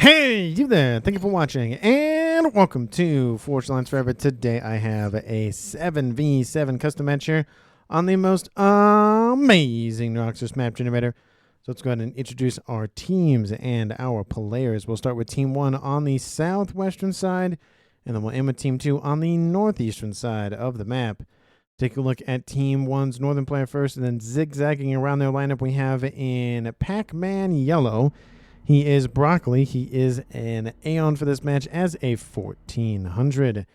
Hey, you there. Thank you for watching, and welcome to Forge Lines Forever. Today I have a 7v7 custom match here on the most amazing Noxus map generator. So let's go ahead and introduce our teams and our players. We'll start with Team 1 on the southwestern side, and then we'll end with Team 2 on the northeastern side of the map. Take a look at Team 1's northern player first, and then zigzagging around their lineup, we have in Pac-Man Yellow. He is Broccoli. He is an Aeon for this match as a 1400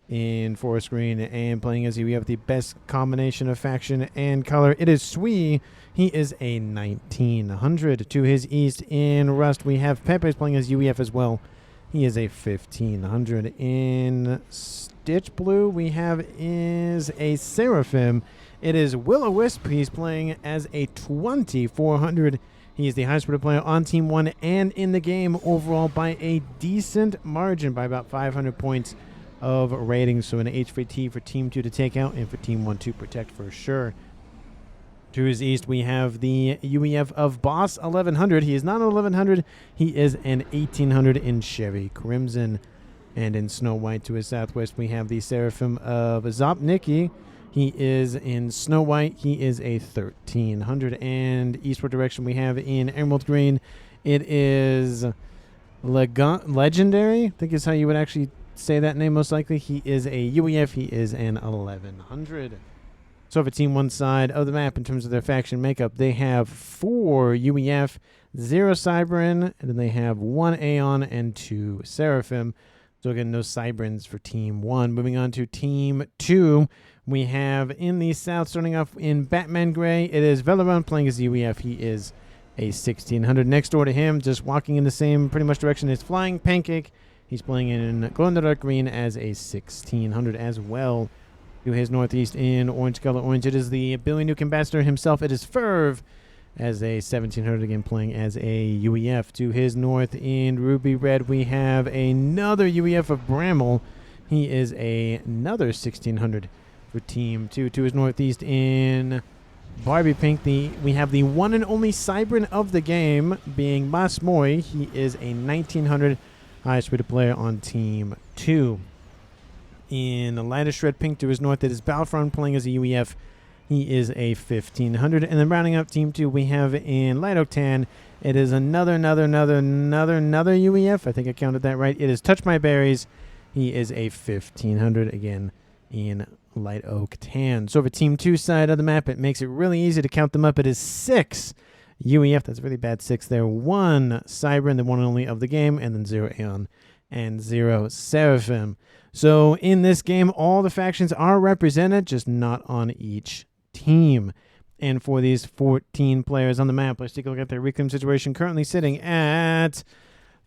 in forest green, and playing as we have the best combination of faction and color. It is Sui. He is a 1900. To his east in Rust, we have Pepe playing as UEF as well. He is a 1500. In Stitch Blue, we have is a Seraphim. It is Will-O-Wisp. He's playing as a 2400. He is the highest rated player on Team 1 and in the game overall by a decent margin, by about 500 points of rating. So an HVT for Team 2 to take out and for Team 1 to protect for sure. To his east, we have the UEF of Boss 1100. He is not an 1100. He is an 1800 in Chevy Crimson. And in Snow White to his southwest, we have the Seraphim of Zopnicki. He is in Snow White. He is a 1300. And eastward direction we have in Emerald Green. It is Legendary, I think is how you would actually say that name most likely. He is a UEF. He is an 1100. So for Team 1 side of the map, in terms of their faction makeup, they have 4 UEF, 0 Cybran, and then they have 1 Aeon and 2 Seraphim. So again, no Cybrans for Team 1. Moving on to Team 2. We have in the south, starting off in Batman Gray, it is Veleron playing as UEF. He is a 1600. Next door to him, just walking in the same pretty much direction, is Flying Pancake. He's playing in Glow in the Dark Green as a 1600 as well. To his northeast in Orange Color Orange, it is the Billy Nuke Ambassador himself. It is Ferv as a 1700, again playing as a UEF. To his north in Ruby Red, we have another UEF of Bramble. He is another 1600. For Team 2. To his northeast in Barbie Pink, we have the one and only Cybran of the game, being Masmoy. He is a 1900, highest rated player on Team 2. In the lightest red pink to his north, it is Balfron playing as a UEF. He is a 1500. And then rounding up Team 2, we have in Light Oak Tan, it is another UEF. I think I counted that right. It is Touch My Berries. He is a 1500 again in Light Oak Tan. So for Team 2 side of the map, it makes it really easy to count them up. It is 6 UEF. That's a really bad 6 there. 1 Cybran, the one and only of the game, and then 0 Aeon and 0 Seraphim. So in this game, all the factions are represented, just not on each team. And for these 14 players on the map, let's take a look at their reclaim situation. Currently sitting at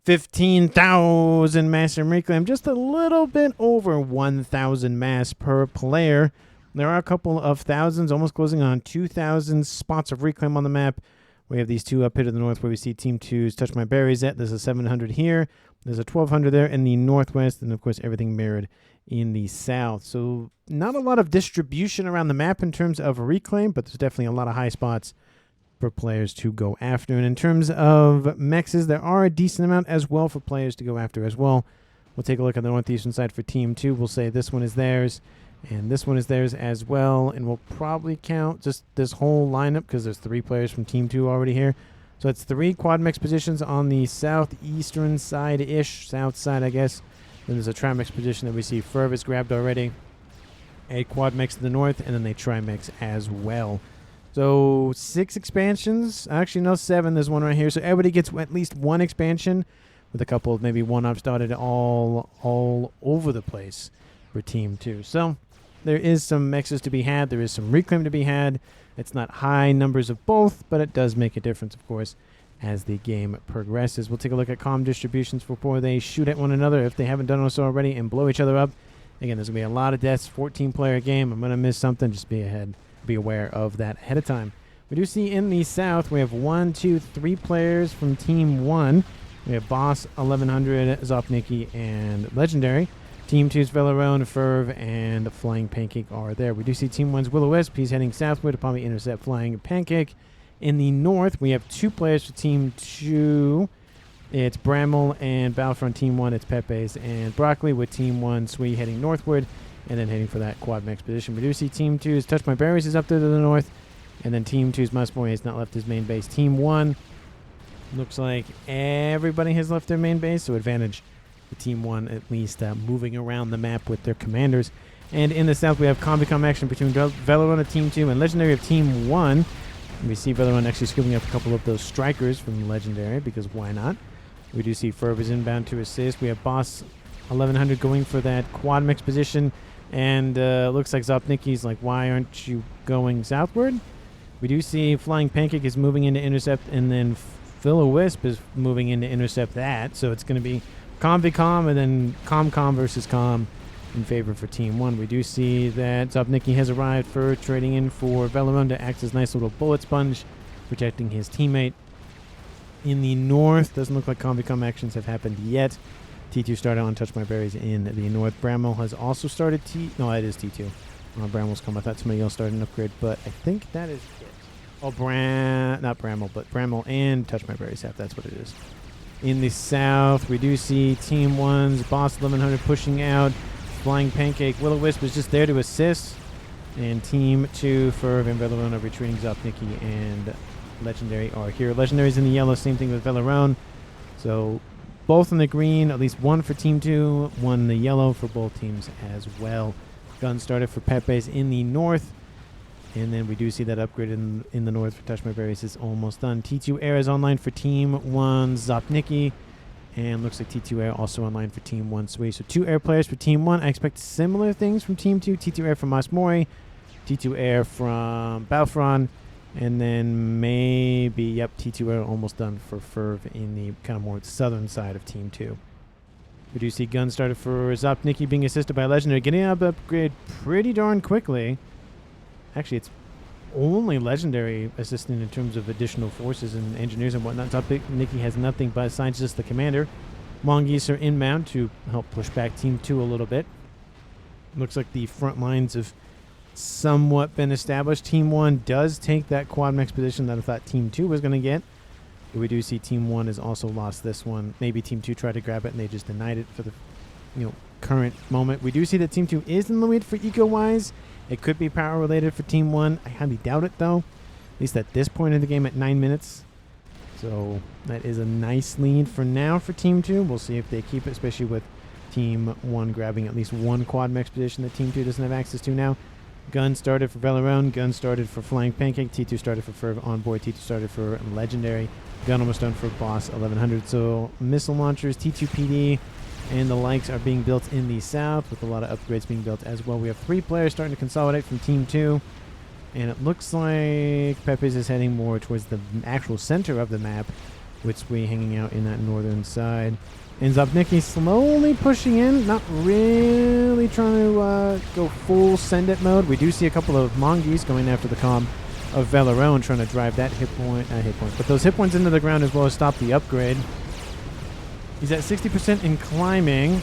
15,000 mass in reclaim, just a little bit over 1,000 mass per player. There are a couple of thousands, almost closing on 2,000 spots of reclaim on the map. We have these two up here to the north where we see Team 2's Touch My Berries at. There's a 700 here. There's a 1,200 there in the northwest, and of course everything mirrored in the south. So not a lot of distribution around the map in terms of reclaim, but there's definitely a lot of high spots for players to go after. And in terms of mexes, there are a decent amount as well for players to go after as well. We'll take a look on the northeastern side for Team 2. We'll say this one is theirs, and this one is theirs as well. And we'll probably count just this whole lineup because there's 3 players from Team 2 already here. So it's 3 quad mex positions on the southeastern side-ish, south side, I guess. Then there's a trimex position that we see Fervis grabbed already. A quad mex to the north, and then a trimex as well. So 6 expansions. Actually, no, 7. There's one right here. So everybody gets at least 1 expansion with a couple of maybe one-offs dotted all over the place for Team 2. So there is some mexes to be had. There is some reclaim to be had. It's not high numbers of both, but it does make a difference, of course, as the game progresses. We'll take a look at comm distributions before they shoot at one another if they haven't done so already and blow each other up. Again, there's going to be a lot of deaths. 14-player game. I'm going to miss something. Just be aware of that ahead of time. We do see in the south we have 3 players from Team 1. We have Boss 1100, Zopnicki, and Legendary. Team 2's Velarone, Ferv, and Flying Pancake are there. We do see Team 1's Will-O-Wisp. He's heading southward to probably intercept Flying Pancake. In the north, we have 2 players for Team 2. It's Bramble and Battlefront Team 1. It's Pepe's and Broccoli with Team 1 Sui heading northward and then heading for that quad mech position. We do see Team 2's Touch My Berries is up there to the north, and then Team 2's Musmori has not left his main base. Team 1 looks like everybody has left their main base, so advantage to Team 1 at least moving around the map with their commanders. And in the south, we have Comm action between Velarone of Team 2 and Legendary of Team 1. And we see Velarone actually scooping up a couple of those strikers from Legendary, because why not? We do see Ferb is inbound to assist. We have Boss 1100 going for that quad mix position. And looks like Zopnicki's like, why aren't you going southward? We do see Flying Pancake is moving into intercept, and then Phil-O-Wisp is moving in to intercept that. So it's going to be Comm v Comm, and then Comm versus Comm in favor for Team 1. We do see that Zopnicki has arrived for trading in for Velarone to act as a nice little bullet sponge, protecting his teammate. In the north, doesn't look like Comm v Comm actions have happened yet. T2 started on Touch My Berries in the north. Bramble has also started No, it is T2. Brambles come. I thought somebody else started an upgrade, but I think that is it. Oh, not Bramble, but Bramble and Touch My Berries have. That's what it is. In the south, we do see Team 1's Boss 1100 pushing out. Flying Pancake, Will-O-Wisp is just there to assist. And Team 2, Ferb and Velarone are retreating. Zopnicki and Legendary are here. Legendary's in the yellow, same thing with Velarone. So both in the green, at least one for Team 2, one in the yellow for both teams as well. Gun started for Pepe's in the north. And then we do see that upgrade in the north for Touch My Berries is almost done. T2 Air is online for Team 1 Zopnicki. And looks like T2 Air also online for Team 1 Sui. So 2 air players for Team 1. I expect similar things from Team 2. T2 Air from Musmori. T2 Air from Battlefront. And then maybe, yep, T2 Air almost done for Ferv in the kind of more southern side of Team 2. We do see gun started for Zopnicki being assisted by Legendary. Getting up upgrade pretty darn quickly. Actually, it's only Legendary assisting in terms of additional forces and engineers and whatnot. Zopnicki has nothing besides just the commander. Mongoose are inbound to help push back Team 2 a little bit. Looks like the front lines have somewhat been established. Team 1 does take that quad mech position that I thought Team 2 was going to get. But we do see Team 1 has also lost this one. Maybe Team 2 tried to grab it and they just denied it for the current moment. We do see that Team 2 is in the lead for eco-wise. It could be power related for Team 1. I highly doubt it though. At least at this point in the game at 9 minutes. So that is a nice lead for now for Team 2. We'll see if they keep it, especially with Team 1 grabbing at least one quad mech position that Team 2 doesn't have access to now. Gun started for Velarone. Gun started for Flying Pancake. T2 started for Ferv on board. T2 started for Legendary. Gun almost done for Boss 1100. So missile launchers, T2 PD, and the likes are being built in the south with a lot of upgrades being built as well. We have 3 players starting to consolidate from Team 2. And it looks like Pepe's is heading more towards the actual center of the map, with Sui hanging out in that northern side. And Zopnicki slowly pushing in, not really trying to go full send-it mode. We do see a couple of Mongoose going after the Comm of Velarone, trying to drive that but those hit points into the ground as well as stop the upgrade. He's at 60% in climbing.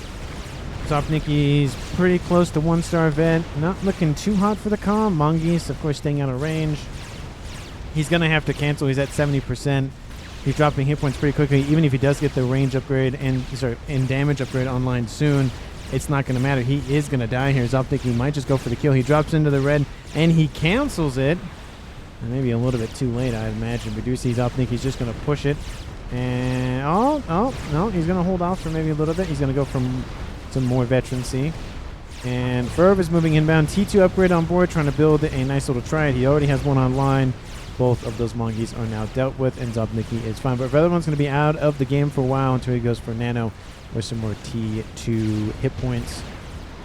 Zopnicki's pretty close to 1-star vet. Not looking too hot for the Comm. Mongoose, of course, staying out of range. He's going to have to cancel. He's at 70%. He's dropping hit points pretty quickly. Even if he does get the range upgrade and damage upgrade online soon, it's not going to matter. He is going to die here. Zopnicki might just go for the kill. He drops into the red, and he cancels it. And maybe a little bit too late, I'd imagine. We do see Zopnicki's just going to push it. And, no, he's going to hold off for maybe a little bit. He's going to go from some more veterancy. And Ferb is moving inbound. T2 upgrade on board, trying to build a nice little triad. He already has one online. Both of those Mongoose are now dealt with, and Zopnicki is fine. But Velarone going to be out of the game for a while until he goes for Nano or some more T2 hit points.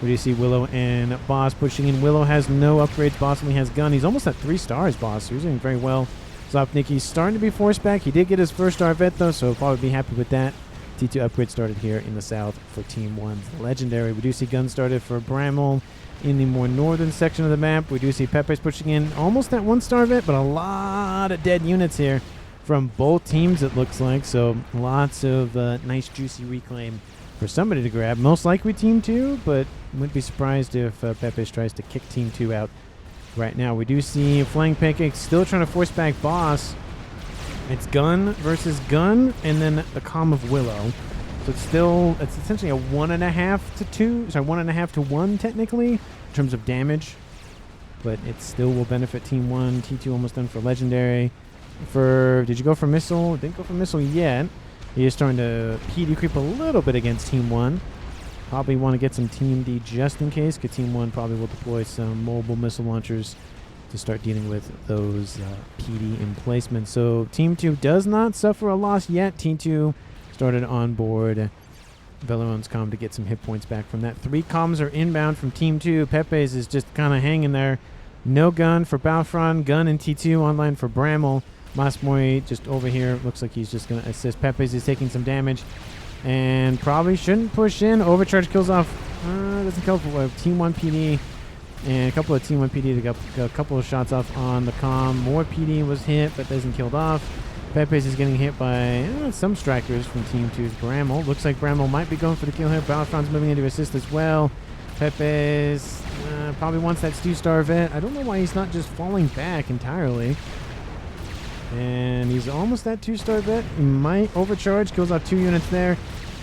We do see Willow and Boss pushing in. Willow has no upgrades. Boss only has gun. He's almost at 3 stars, Boss. So he's doing very well. Zopnicki's starting to be forced back. He did get his 1-star vet, though, so he'll probably be happy with that. T2 upgrade started here in the south for Team 1's Legendary. We do see gun started for Bramble in the more northern section of the map. We do see Pepe's pushing in almost that 1-star vet, but a lot of dead units here from both teams, it looks like. So lots of nice juicy reclaim for somebody to grab. Most likely Team 2, but wouldn't be surprised if Pepe's tries to kick Team 2 out right now. We do see Flying Pancake still trying to force back Boss. It's gun versus gun, and then the Comm of Willow. So it's essentially a 1.5 to 2. Sorry, 1.5 to 1 technically in terms of damage. But it still will benefit Team 1. T2 almost done for Legendary. Did you go for Missile? Didn't go for Missile yet. He is starting to PD creep a little bit against Team 1. Probably want to get some Team D just in case, because Team 1 probably will deploy some mobile missile launchers to start dealing with those PD emplacements. So Team 2 does not suffer a loss yet. Team 2 started on board Veleron's Comm to get some hit points back from that. 3 comms are inbound from Team 2. Pepe's is just kind of hanging there. No gun for Balfron. Gun in T2 online for Bramble. Masmori just over here. Looks like he's just going to assist. Pepe's is taking some damage and probably shouldn't push in. Overcharge kills off. Doesn't kill for Team 1 PD. And a couple of Team 1 PD. They got a couple of shots off on the Comm. More PD was hit but doesn't killed off. Pepe's is getting hit by some strikers from Team 2's Bramble. Looks like Bramble might be going for the kill here. Balfron's moving into assist as well. Pepe's probably wants that 2-star vet. I don't know why he's not just falling back entirely. And he's almost that 2-star vet. He might overcharge, kills off 2 units there.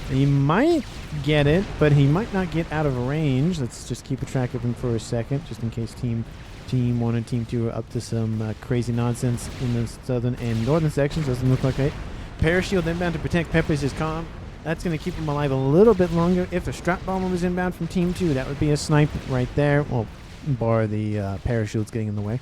He might get it, but he might not get out of range. Let's just keep a track of him for a second, just in case Team 1 and Team 2 are up to some crazy nonsense in the southern and northern sections. Doesn't look like it. Parashield inbound to protect Pepe's Comm. That's going to keep him alive a little bit longer. If a strap bomber was inbound from Team 2, that would be a snipe right there. Well, bar the parachutes getting in the way.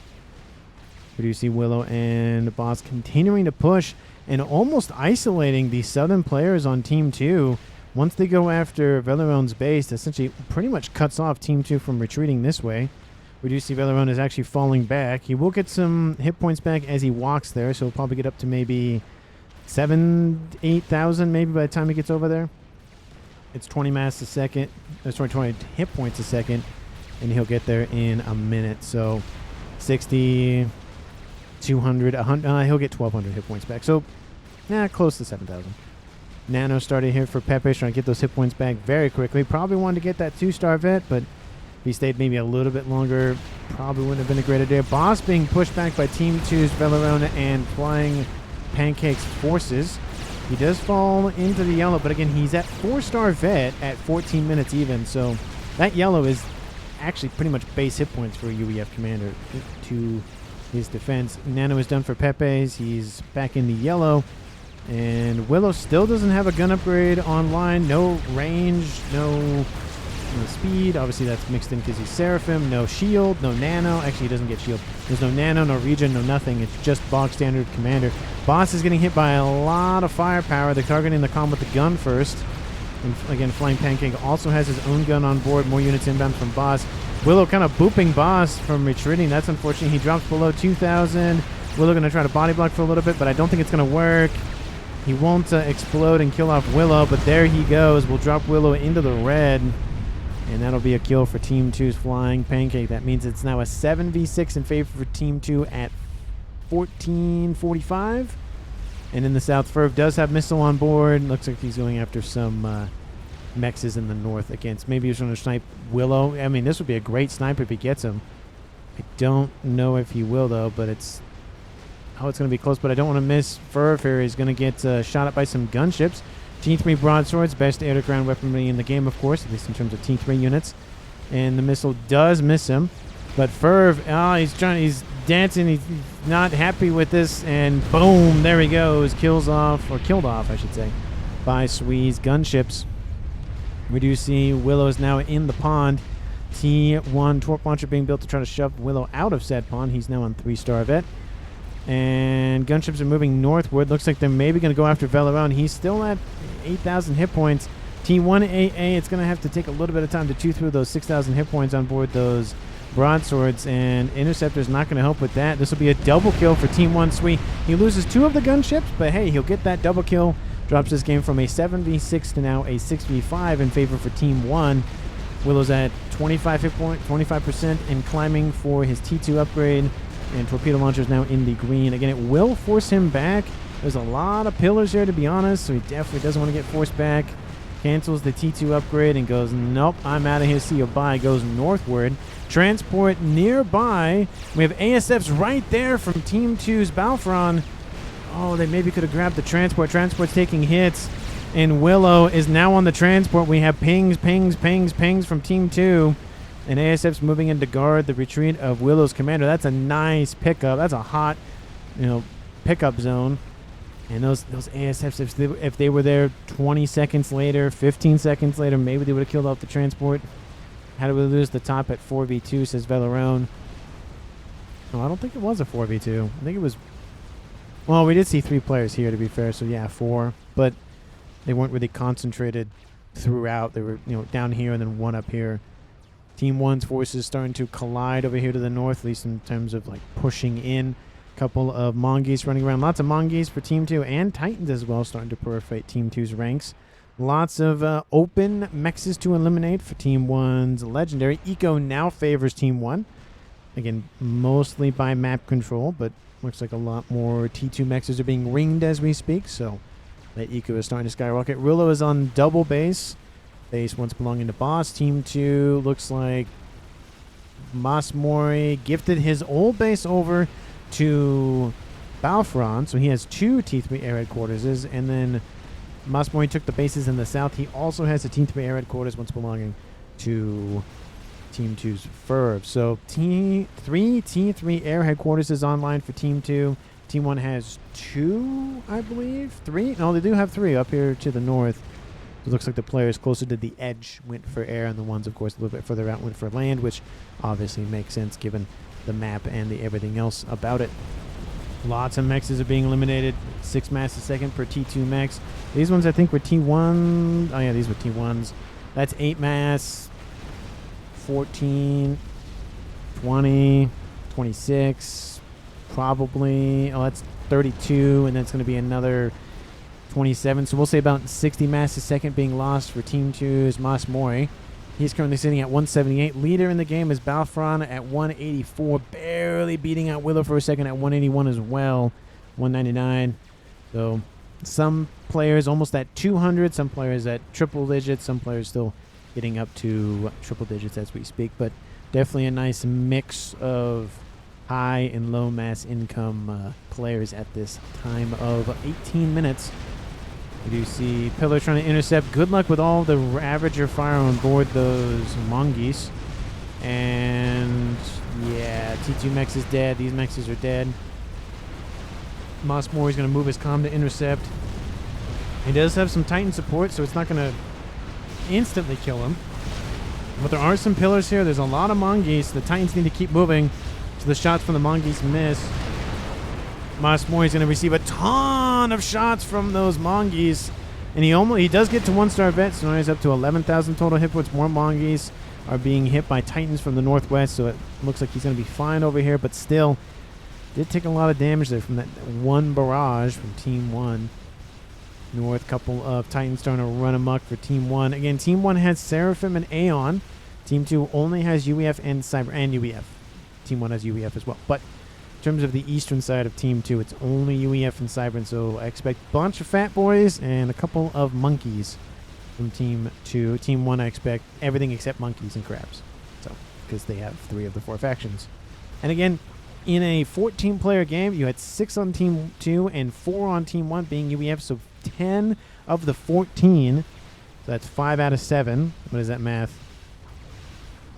But you see Willow and Boss continuing to push and almost isolating the southern players on Team 2. Once they go after Veleron's base, essentially pretty much cuts off Team 2 from retreating this way. We do see Veleron is actually falling back. He will get some hit points back as he walks there, so he'll probably get up to maybe 8,000 maybe by the time he gets over there. It's 20 mass a second. 20 hit points a second, and he'll get there in a minute. So 60, 200, 100. He'll get 1,200 hit points back. So, close to 7,000. Nano started here for Pepe, trying to get those hit points back very quickly. Probably wanted to get that 2-star vet, but if he stayed maybe a little bit longer, probably wouldn't have been a great idea. Boss being pushed back by Team 2's Velerona and Flying Pancake's forces. He does fall into the yellow, but again, he's at 4-star vet at 14 minutes even, so that yellow is actually pretty much base hit points for a UEF commander to his defense. Nano is done for Pepe's. He's back in the yellow. And Willow still doesn't have a gun upgrade online. No range, no speed. Obviously, that's mixed in because he's Seraphim. No shield, no nano. Actually, he doesn't get shield. There's no nano, no regen, no nothing. It's just bog standard commander. Boss is getting hit by a lot of firepower. They're targeting the Comm with the gun first. And again, Flying Pancake also has his own gun on board. More units inbound from Boss. Willow kind of booping Boss from retreating. That's unfortunate. He drops below 2,000. Willow going to try to body block for a little bit, but I don't think it's going to work. He won't explode and kill off Willow, but there he goes. We'll drop Willow into the red, and that'll be a kill for Team 2's Flying Pancake. That means it's now a 7v6 in favor for Team 2 at 14:45. And in the south, Ferv does have Missile on board. Looks like he's going after some mexes in the north against. Maybe he's going to snipe Willow. I mean, this would be a great sniper if he gets him. I don't know if he will, though, but it's going to be close, but I don't want to miss Ferv here. He's going to get shot at by some gunships. T3 broadswords, best air-to-ground weaponry in the game, of course, at least in terms of T3 units. And the missile does miss him. But Ferv, he's dancing. He's not happy with this. And boom, there he goes. Killed off, I should say, by Swee's gunships. We do see Willow's now in the pond. T1 torp launcher being built to try to shove Willow out of said pond. He's now on 3-star vet. And gunships are moving northward. Looks like they're maybe going to go after Veleron. He's still at 8,000 hit points. T1 AA, it's going to have to take a little bit of time to chew through those 6,000 hit points on board those broadswords, and Interceptor's not going to help with that. This will be a double kill for Team 1 Sweet. He loses 2 of the gunships, but hey, he'll get that double kill. Drops this game from a 7v6 to now a 6v5 in favor for Team 1. Willow's at 25 hit point, 25%, and climbing for his T2 upgrade. And torpedo launcher is now in the green. Again, it will force him back. There's a lot of pillars here, to be honest, so he definitely doesn't want to get forced back. Cancels the T2 upgrade and goes, nope, I'm out of here, see you bye. Goes northward. Transport nearby. We have ASFs right there from Team 2's Balfron. Oh, they maybe could have grabbed the transport. Transport's taking hits. And Willow is now on the transport. We have pings from Team 2. And ASF's moving in to guard the retreat of Willow's commander. That's a nice pickup. That's a hot, pickup zone. And those ASFs, if they were there 20 seconds later, 15 seconds later, maybe they would have killed off the transport. How do we lose the top at 4v2, says Velarone. No, I don't think it was a 4v2. I think it was... Well, we did see 3 players here, to be fair, so yeah, 4. But they weren't really concentrated throughout. They were, down here and then 1 up here. Team 1's forces starting to collide over here to the north, at least in terms of, pushing in. Couple of Mongeese running around. Lots of Mongeese for Team 2 and Titans as well starting to proliferate Team 2's ranks. Lots of open mexes to eliminate for Team 1's Legendary. Eco now favors Team 1. Again, mostly by map control, but looks like a lot more T2 mexes are being ringed as we speak, so that Eco is starting to skyrocket. Rillo is on double base. Base once belonging to Boss. Team 2 looks like Masmori gifted his old base over to Balfron, so he has 2 T3 air headquarters, and then Masmori took the bases in the south. He also has a Team 3 air headquarters once belonging to Team 2's Ferv. So T3 T3 air headquarters is online for Team 2. Team 1 has 2, I believe. 3? No, they do have 3 up here to the north. It looks like the players closer to the edge went for air, and the ones, of course, a little bit further out went for land, which obviously makes sense given the map and the everything else about it. Lots of mexes are being eliminated. 6 mass a second per T2 mex. These ones I think were T1. Oh yeah, these were T1s. That's 8 mass, 14, 20, 26, probably. Oh, that's 32, and that's going to be another 27. So we'll say about 60 mass a second being lost for Team 2's Masmori. He's currently sitting at 178. Leader in the game is Balfron at 184, barely beating out Willow for a second at 181 as well, 199. So some players almost at 200, some players at triple digits, some players still getting up to triple digits as we speak. But definitely a nice mix of high and low mass income players at this time of 18 minutes. We do see Pillar trying to intercept. Good luck with all the Ravager fire on board those Mongeese. And yeah, T2 Mex is dead. These Mexes are dead. Mossmore is going to move his comm to intercept. He does have some Titan support, so it's not going to instantly kill him. But there are some pillars here. There's a lot of Mongeese. The Titans need to keep moving, so the shots from the Mongeese miss. Mossmore is going to receive a ton of shots from those Mongeese. And he does get to 1-star vet, so now he's up to 11,000 total hit points. More Mongeese are being hit by Titans from the northwest, so it looks like he's going to be fine over here, but still did take a lot of damage there from that one barrage from Team 1. North, couple of Titans starting to run amok for Team 1. Again, Team 1 has Seraphim and Aeon. Team 2 only has UEF and Cyber and UEF. Team 1 has UEF as well. But in terms of the eastern side of Team 2, it's only UEF and Cyber, and so I expect a bunch of fat boys and a couple of monkeys from Team 2. Team 1, I expect everything except monkeys and crabs, so because they have 3 of the 4 factions. And again, in a 14-player game, you had 6 on Team 2 and 4 on Team 1 being UEF, so 10 of the 14. So that's 5 out of 7. What is that math?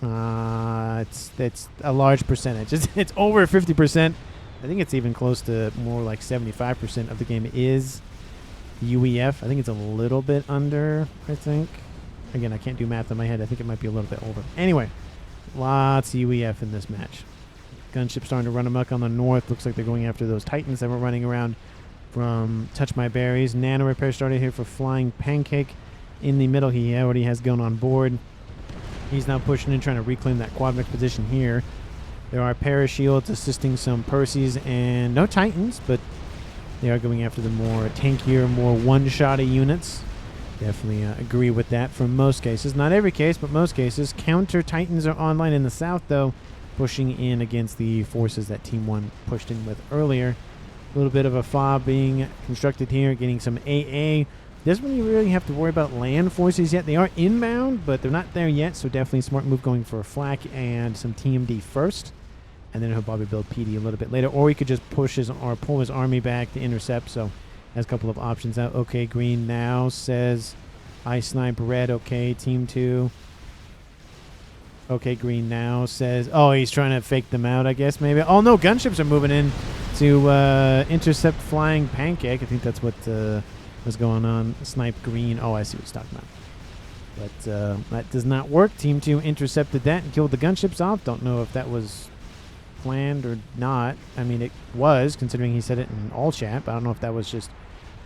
It's a large percentage. It's over 50%. I think it's even close to more like 75% of the game is UEF. I think it's a little bit under, I think. Again, I can't do math in my head. I think it might be a little bit over. Anyway, lots of UEF in this match. Gunship starting to run amok on the north. Looks like they're going after those Titans that were running around from Touch My Berries. Nano Repair started here for Flying Pancake. In the middle, he already has Gun on board. He's now pushing in, trying to reclaim that quad mech position here. There are Parashields assisting some Percys and no Titans, but they are going after the more tankier, more one-shotty units. Definitely agree with that for most cases. Not every case, but most cases. Counter Titans are online in the south, though, pushing in against the forces that Team 1 pushed in with earlier. A little bit of a FAF being constructed here, getting some AA. Doesn't really have to worry about land forces yet. They are inbound, but they're not there yet, so definitely a smart move going for a flak and some TMD first. and then he'll probably build PD a little bit later, or he could just push his or pull his army back to intercept. So has a couple of options out. Okay, green now says I snipe red. Okay, team 2. Okay, green now says, oh, he's trying to fake them out, I guess, maybe. Oh, no, gunships are moving in to intercept flying pancake. I think that's what was going on. Snipe green. Oh, I see what he's talking about. But that does not work. Team 2 intercepted that and killed the gunships off. Don't know if that was planned or not. I mean, it was, considering he said it in all chat. But I don't know if that was just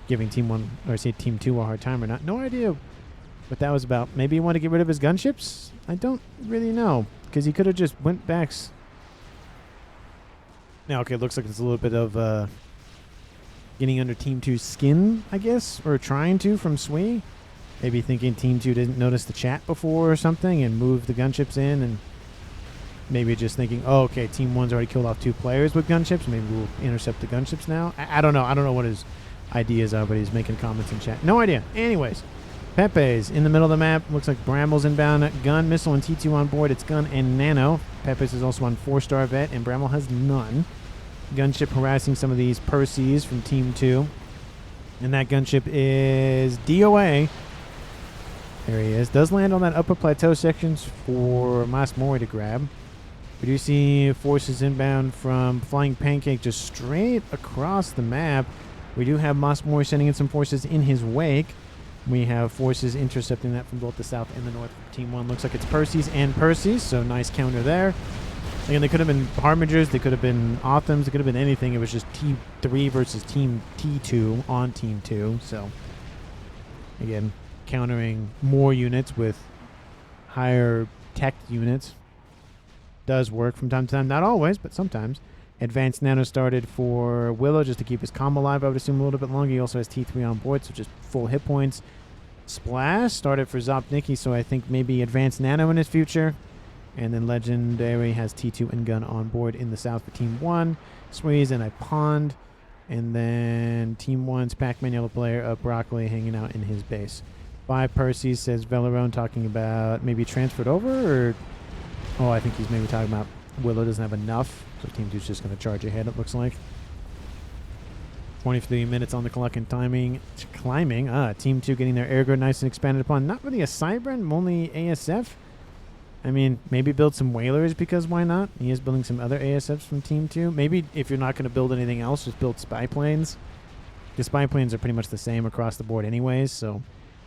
giving Team 1 or say Team 2 a hard time or not. No idea what that was about. Maybe he wanted to get rid of his gunships? I don't really know, because he could have just went back. Now, okay, it looks like it's a little bit of getting under Team 2's skin, I guess, or trying to from Swee. Maybe thinking Team 2 didn't notice the chat before or something and moved the gunships in, and maybe just thinking, oh, okay, Team 1's already killed off 2 players with gunships. Maybe we'll intercept the gunships now. I don't know. I don't know what his ideas are, but he's making comments in chat. No idea. Anyways, Pepe's in the middle of the map. Looks like Bramble's inbound. Gun, missile, and T2 on board. It's Gun and Nano. Pepe's is also on 4-star vet, and Bramble has none. Gunship harassing some of these Percies from Team 2. And that gunship is DOA. There he is. Does land on that upper plateau sections for Masmori to grab. We do see forces inbound from Flying Pancake just straight across the map. We do have Masmori sending in some forces in his wake. We have forces intercepting that from both the south and the north. Team 1 looks like it's Percy's and Percy's, so nice counter there. Again, they could have been Harbingers, they could have been Autumns, it could have been anything. It was just Team 3 versus Team T2 on Team 2. So, again, countering more units with higher tech units does work from time to time. Not always, but sometimes. Advanced Nano started for Willow just to keep his comm alive, I would assume, a little bit longer. He also has T3 on board, so just full hit points. Splash started for Zopnicki, so I think maybe Advanced Nano in his future. And then Legendary has T2 and Gun on board in the south for Team 1. Squeeze and a Pond. And then Team 1's Pac-Man Yellow player, Broccoli, hanging out in his base. By Percy, says Velerone, talking about maybe transferred over, or... Oh, I think he's maybe talking about Willow doesn't have enough. So Team 2's just going to charge ahead, it looks like. 23 minutes on the clock and timing. Climbing. Team 2 getting their air grid nice and expanded upon. Not really a Cybran, only ASF. I mean, maybe build some Whalers, because why not? He is building some other ASFs from Team 2. Maybe if you're not going to build anything else, just build spy planes. The spy planes are pretty much the same across the board anyways, so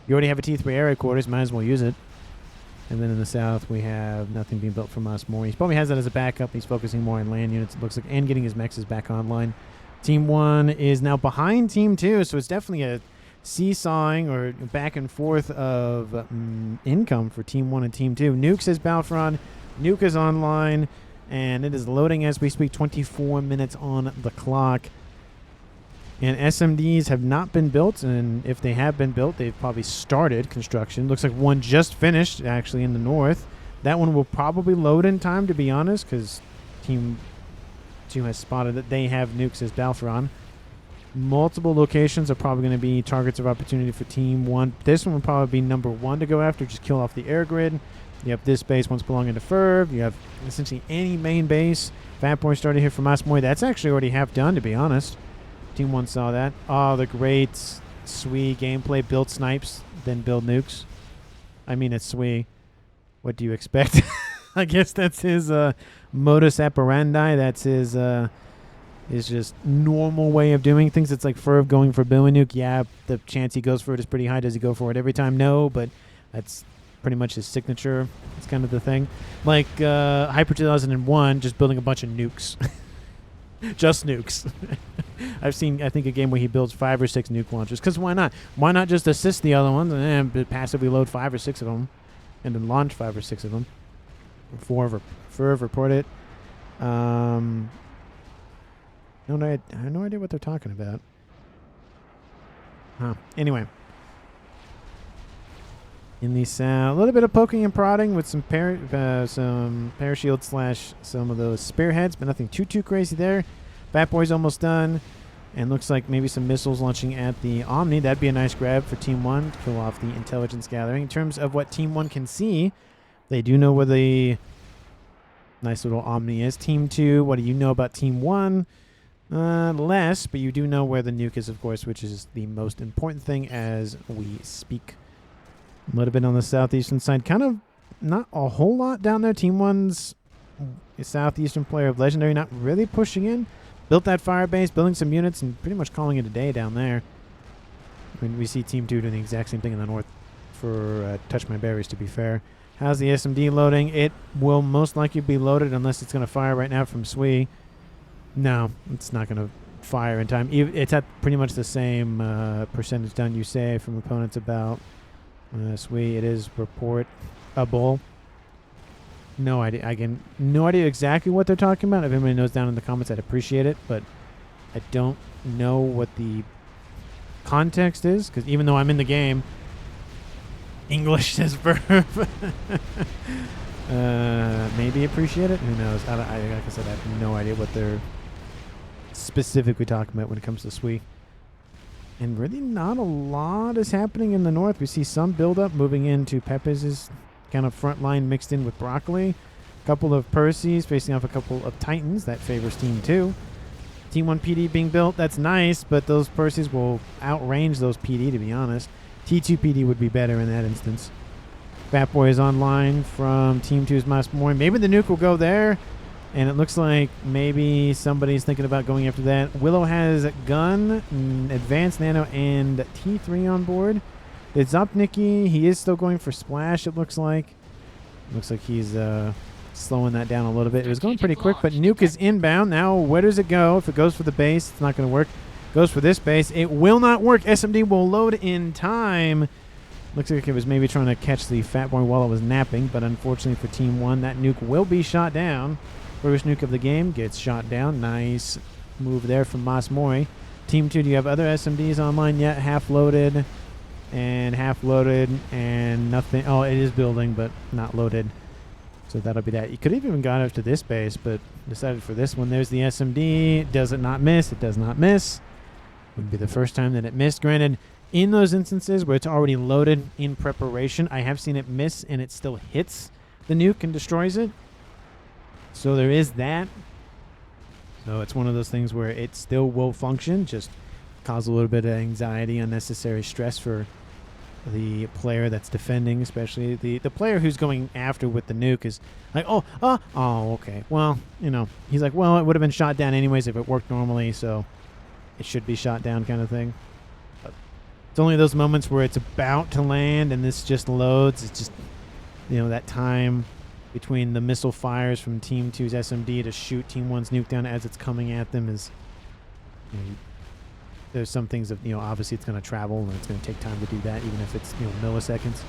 you already have a T3 area quarters, might as well use it. And then in the south, we have nothing being built from us more. He probably has that as a backup. He's focusing more on land units, it looks like, and getting his mexes back online. Team 1 is now behind Team 2, so it's definitely a seesawing or back and forth of income for Team 1 and Team 2. Nukes is Balfron. Nuke is online, and it is loading as we speak. 24 minutes on the clock. And SMDs have not been built, and if they have been built, they've probably started construction. Looks like one just finished, actually, in the north. That one will probably load in time, to be honest, because Team 2 has spotted that they have nukes as Balfron. Multiple locations are probably going to be targets of opportunity for Team 1. This one will probably be number 1 to go after, just kill off the air grid. You have this base once belonging to Ferb. You have essentially any main base. Fat Boy started here from Asmoy. That's actually already half done, to be honest. Team 1 saw that. Oh, the great Swee gameplay. Build snipes, then build nukes. I mean, it's Swee. What do you expect? I guess that's his modus operandi. That's his just normal way of doing things. It's like Ferb going for Bill and Nuke. Yeah, the chance he goes for it is pretty high. Does he go for it every time? No, but that's pretty much his signature. It's kind of the thing. Like Hyper 2001, just building a bunch of nukes. Just nukes. I've seen, I think, a game where he builds 5 or 6 nuke launchers. Because why not? Why not just assist the other ones and then passively load 5 or 6 of them and then launch 5 or 6 of them? Ferb report it. I have no idea what they're talking about. Huh. Anyway. In the south, a little bit of poking and prodding with some parashield slash some of those spearheads, but nothing too crazy there. Fat Boy's almost done, and looks like maybe some missiles launching at the Omni. That'd be a nice grab for Team 1 to kill off the intelligence gathering. In terms of what Team 1 can see, they do know where the Nice little Omni is. Team 2, what do you know about Team 1? Less, but you do know where the nuke is, of course, which is the most important thing as we speak. A little bit on the southeastern side. Kind of not a whole lot down there. Team 1's a southeastern player of Legendary not really pushing in. Built that fire base, building some units, and pretty much calling it a day down there. When we see Team 2 doing the exact same thing in the north for Touch My Berries, to be fair. How's the SMD loading? It will most likely be loaded unless it's going to fire right now from Sui. No, it's not going to fire in time. It's at pretty much the same percentage done you say from opponents about Sui. It is reportable. No idea. Again, no idea exactly what they're talking about. If anybody knows down in the comments, I'd appreciate it. But I don't know what the context is, because even though I'm in the game, English says verb. Maybe appreciate it. Who knows? Like I said, I have no idea what they're specifically talking about when it comes to Sui. And really not a lot is happening in the north. We see some build-up moving into Pepe's kind of front line mixed in with Broccoli. A couple of Percys facing off a couple of Titans. That favors Team 2. Team 1 PD being built. That's nice, but those Percys will outrange those PD, to be honest. T2 PD would be better in that instance. Fat Boy is online from Team 2's Masmoy. Maybe the nuke will go there. And it looks like maybe somebody's thinking about going after that. Willow has gun, Advanced Nano, and T3 on board. It's Zopnicki. He is still going for Splash, it looks like. Looks like he's slowing that down a little bit. It was going pretty quick, but Nuke is inbound. Now, where does it go? If it goes for the base, it's not going to work. Goes for this base. It will not work. SMD will load in time. Looks like it was maybe trying to catch the Fat Boy while it was napping, but unfortunately for Team 1, that nuke will be shot down. First nuke of the game gets shot down. Nice move there from Masmoy. Team 2, do you have other SMDs online yet? Half loaded and half loaded and nothing. Oh, it is building, but not loaded. So that'll be that. You could have even gone up to this base, but decided for this one. There's the SMD. Does it not miss? It does not miss. Would be the first time that it missed. Granted, in those instances where it's already loaded in preparation, I have seen it miss and it still hits the nuke and destroys it. So there is that. So it's one of those things where it still will function, just cause a little bit of anxiety, unnecessary stress for the player that's defending, especially the player who's going after with the nuke is like, oh, okay. Well, you know, he's like, well, it would have been shot down anyways if it worked normally, so it should be shot down kind of thing. But it's only those moments where it's about to land and this just loads. It's just, you know, that time between the missile fires from Team 2's SMD to shoot Team 1's nuke down as it's coming at them is, you know, there's some things that, you know, obviously it's going to travel and it's going to take time to do that, even if it's, you know, milliseconds.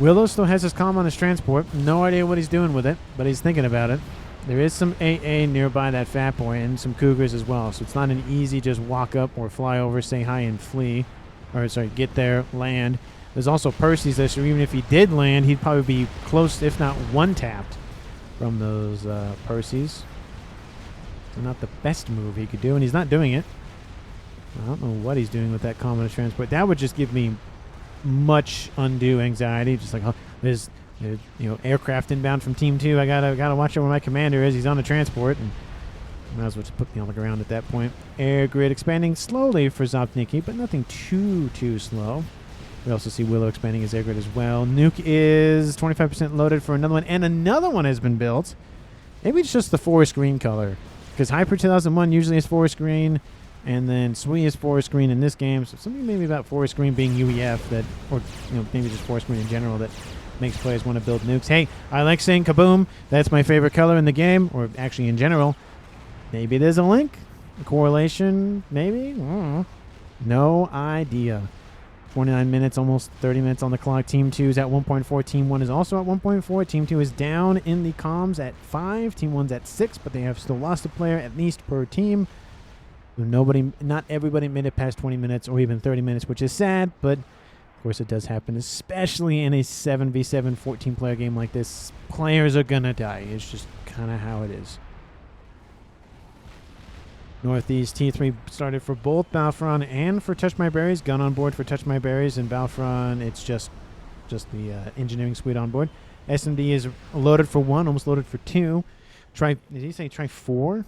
Willow still has his comm on his transport. No idea what he's doing with it, but he's thinking about it. There is some AA nearby that Fat Boy and some Cougars as well, so it's not an easy just walk up or fly over, say hi, and flee. Or, sorry, get there, land. There's also Percy's there, so even if he did land, he'd probably be close, if not one-tapped from those Percy's. So not the best move he could do, and he's not doing it. I don't know what he's doing with that common transport. That would just give me much undue anxiety. Just like, oh, there's you know, aircraft inbound from Team 2. I gotta watch out where my commander is. He's on a transport, and might as well just put me on the ground at that point. Air grid expanding slowly for Zopnicki, but nothing too slow. We also see Willow expanding his air grid as well. Nuke is 25% loaded for another one, and another one has been built. Maybe it's just the forest green color, because Hyper 2001 usually is forest green. And then Sui is forest green in this game, so something maybe about forest green being UEF that, or you know, maybe just forest green in general that makes players want to build nukes. Hey, I like saying kaboom. That's my favorite color in the game, or actually in general. Maybe there's a link, a correlation, maybe. I don't know. No idea. 29 minutes, almost 30 minutes on the clock. Team 2 is at 1.4. Team 1 is also at 1.4. Team 2 is down in the comms at 5. Team 1's at 6, but they have still lost a player at least per team. Not everybody made it past 20 minutes or even 30 minutes, which is sad, but of course it does happen, especially in a 7v7 14-player game like this. Players are going to die. It's just kind of how it is. Northeast T3 started for both Balfron and for Touch My Berries. Gun on board for Touch My Berries, and Balfron, it's just the engineering suite on board. SMD is loaded for 1, almost loaded for 2. Did he say try 4?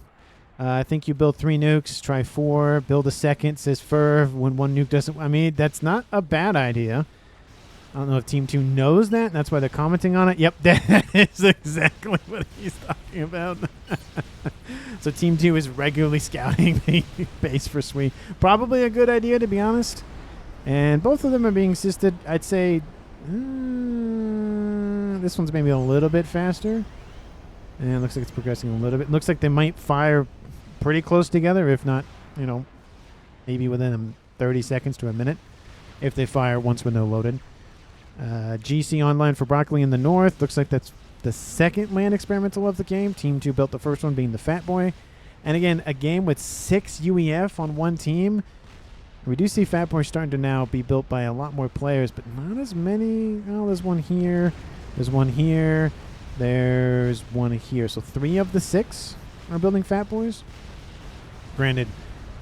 I think you build 3 nukes, try 4, build a second, says Ferv, when 1 nuke doesn't... I mean, that's not a bad idea. I don't know if Team 2 knows that, and that's why they're commenting on it. Yep, that is exactly what he's talking about. So Team 2 is regularly scouting the base for Sui. Probably a good idea, to be honest. And both of them are being assisted. I'd say this one's maybe a little bit faster. And it looks like it's progressing a little bit. Looks like they might fire pretty close together, if not, you know, maybe within 30 seconds to a minute, if they fire once when they're loaded. GC online for Broccoli in the north. Looks like that's the second land experimental of the game. Team 2 built the first one, being the Fat Boy. And again, a game with 6 UEF on one team. We do see Fat Boy starting to now be built by a lot more players, but not as many. Oh, there's one here. There's one here. There's one here. So 3 of the 6 are building Fat Boys. Granted,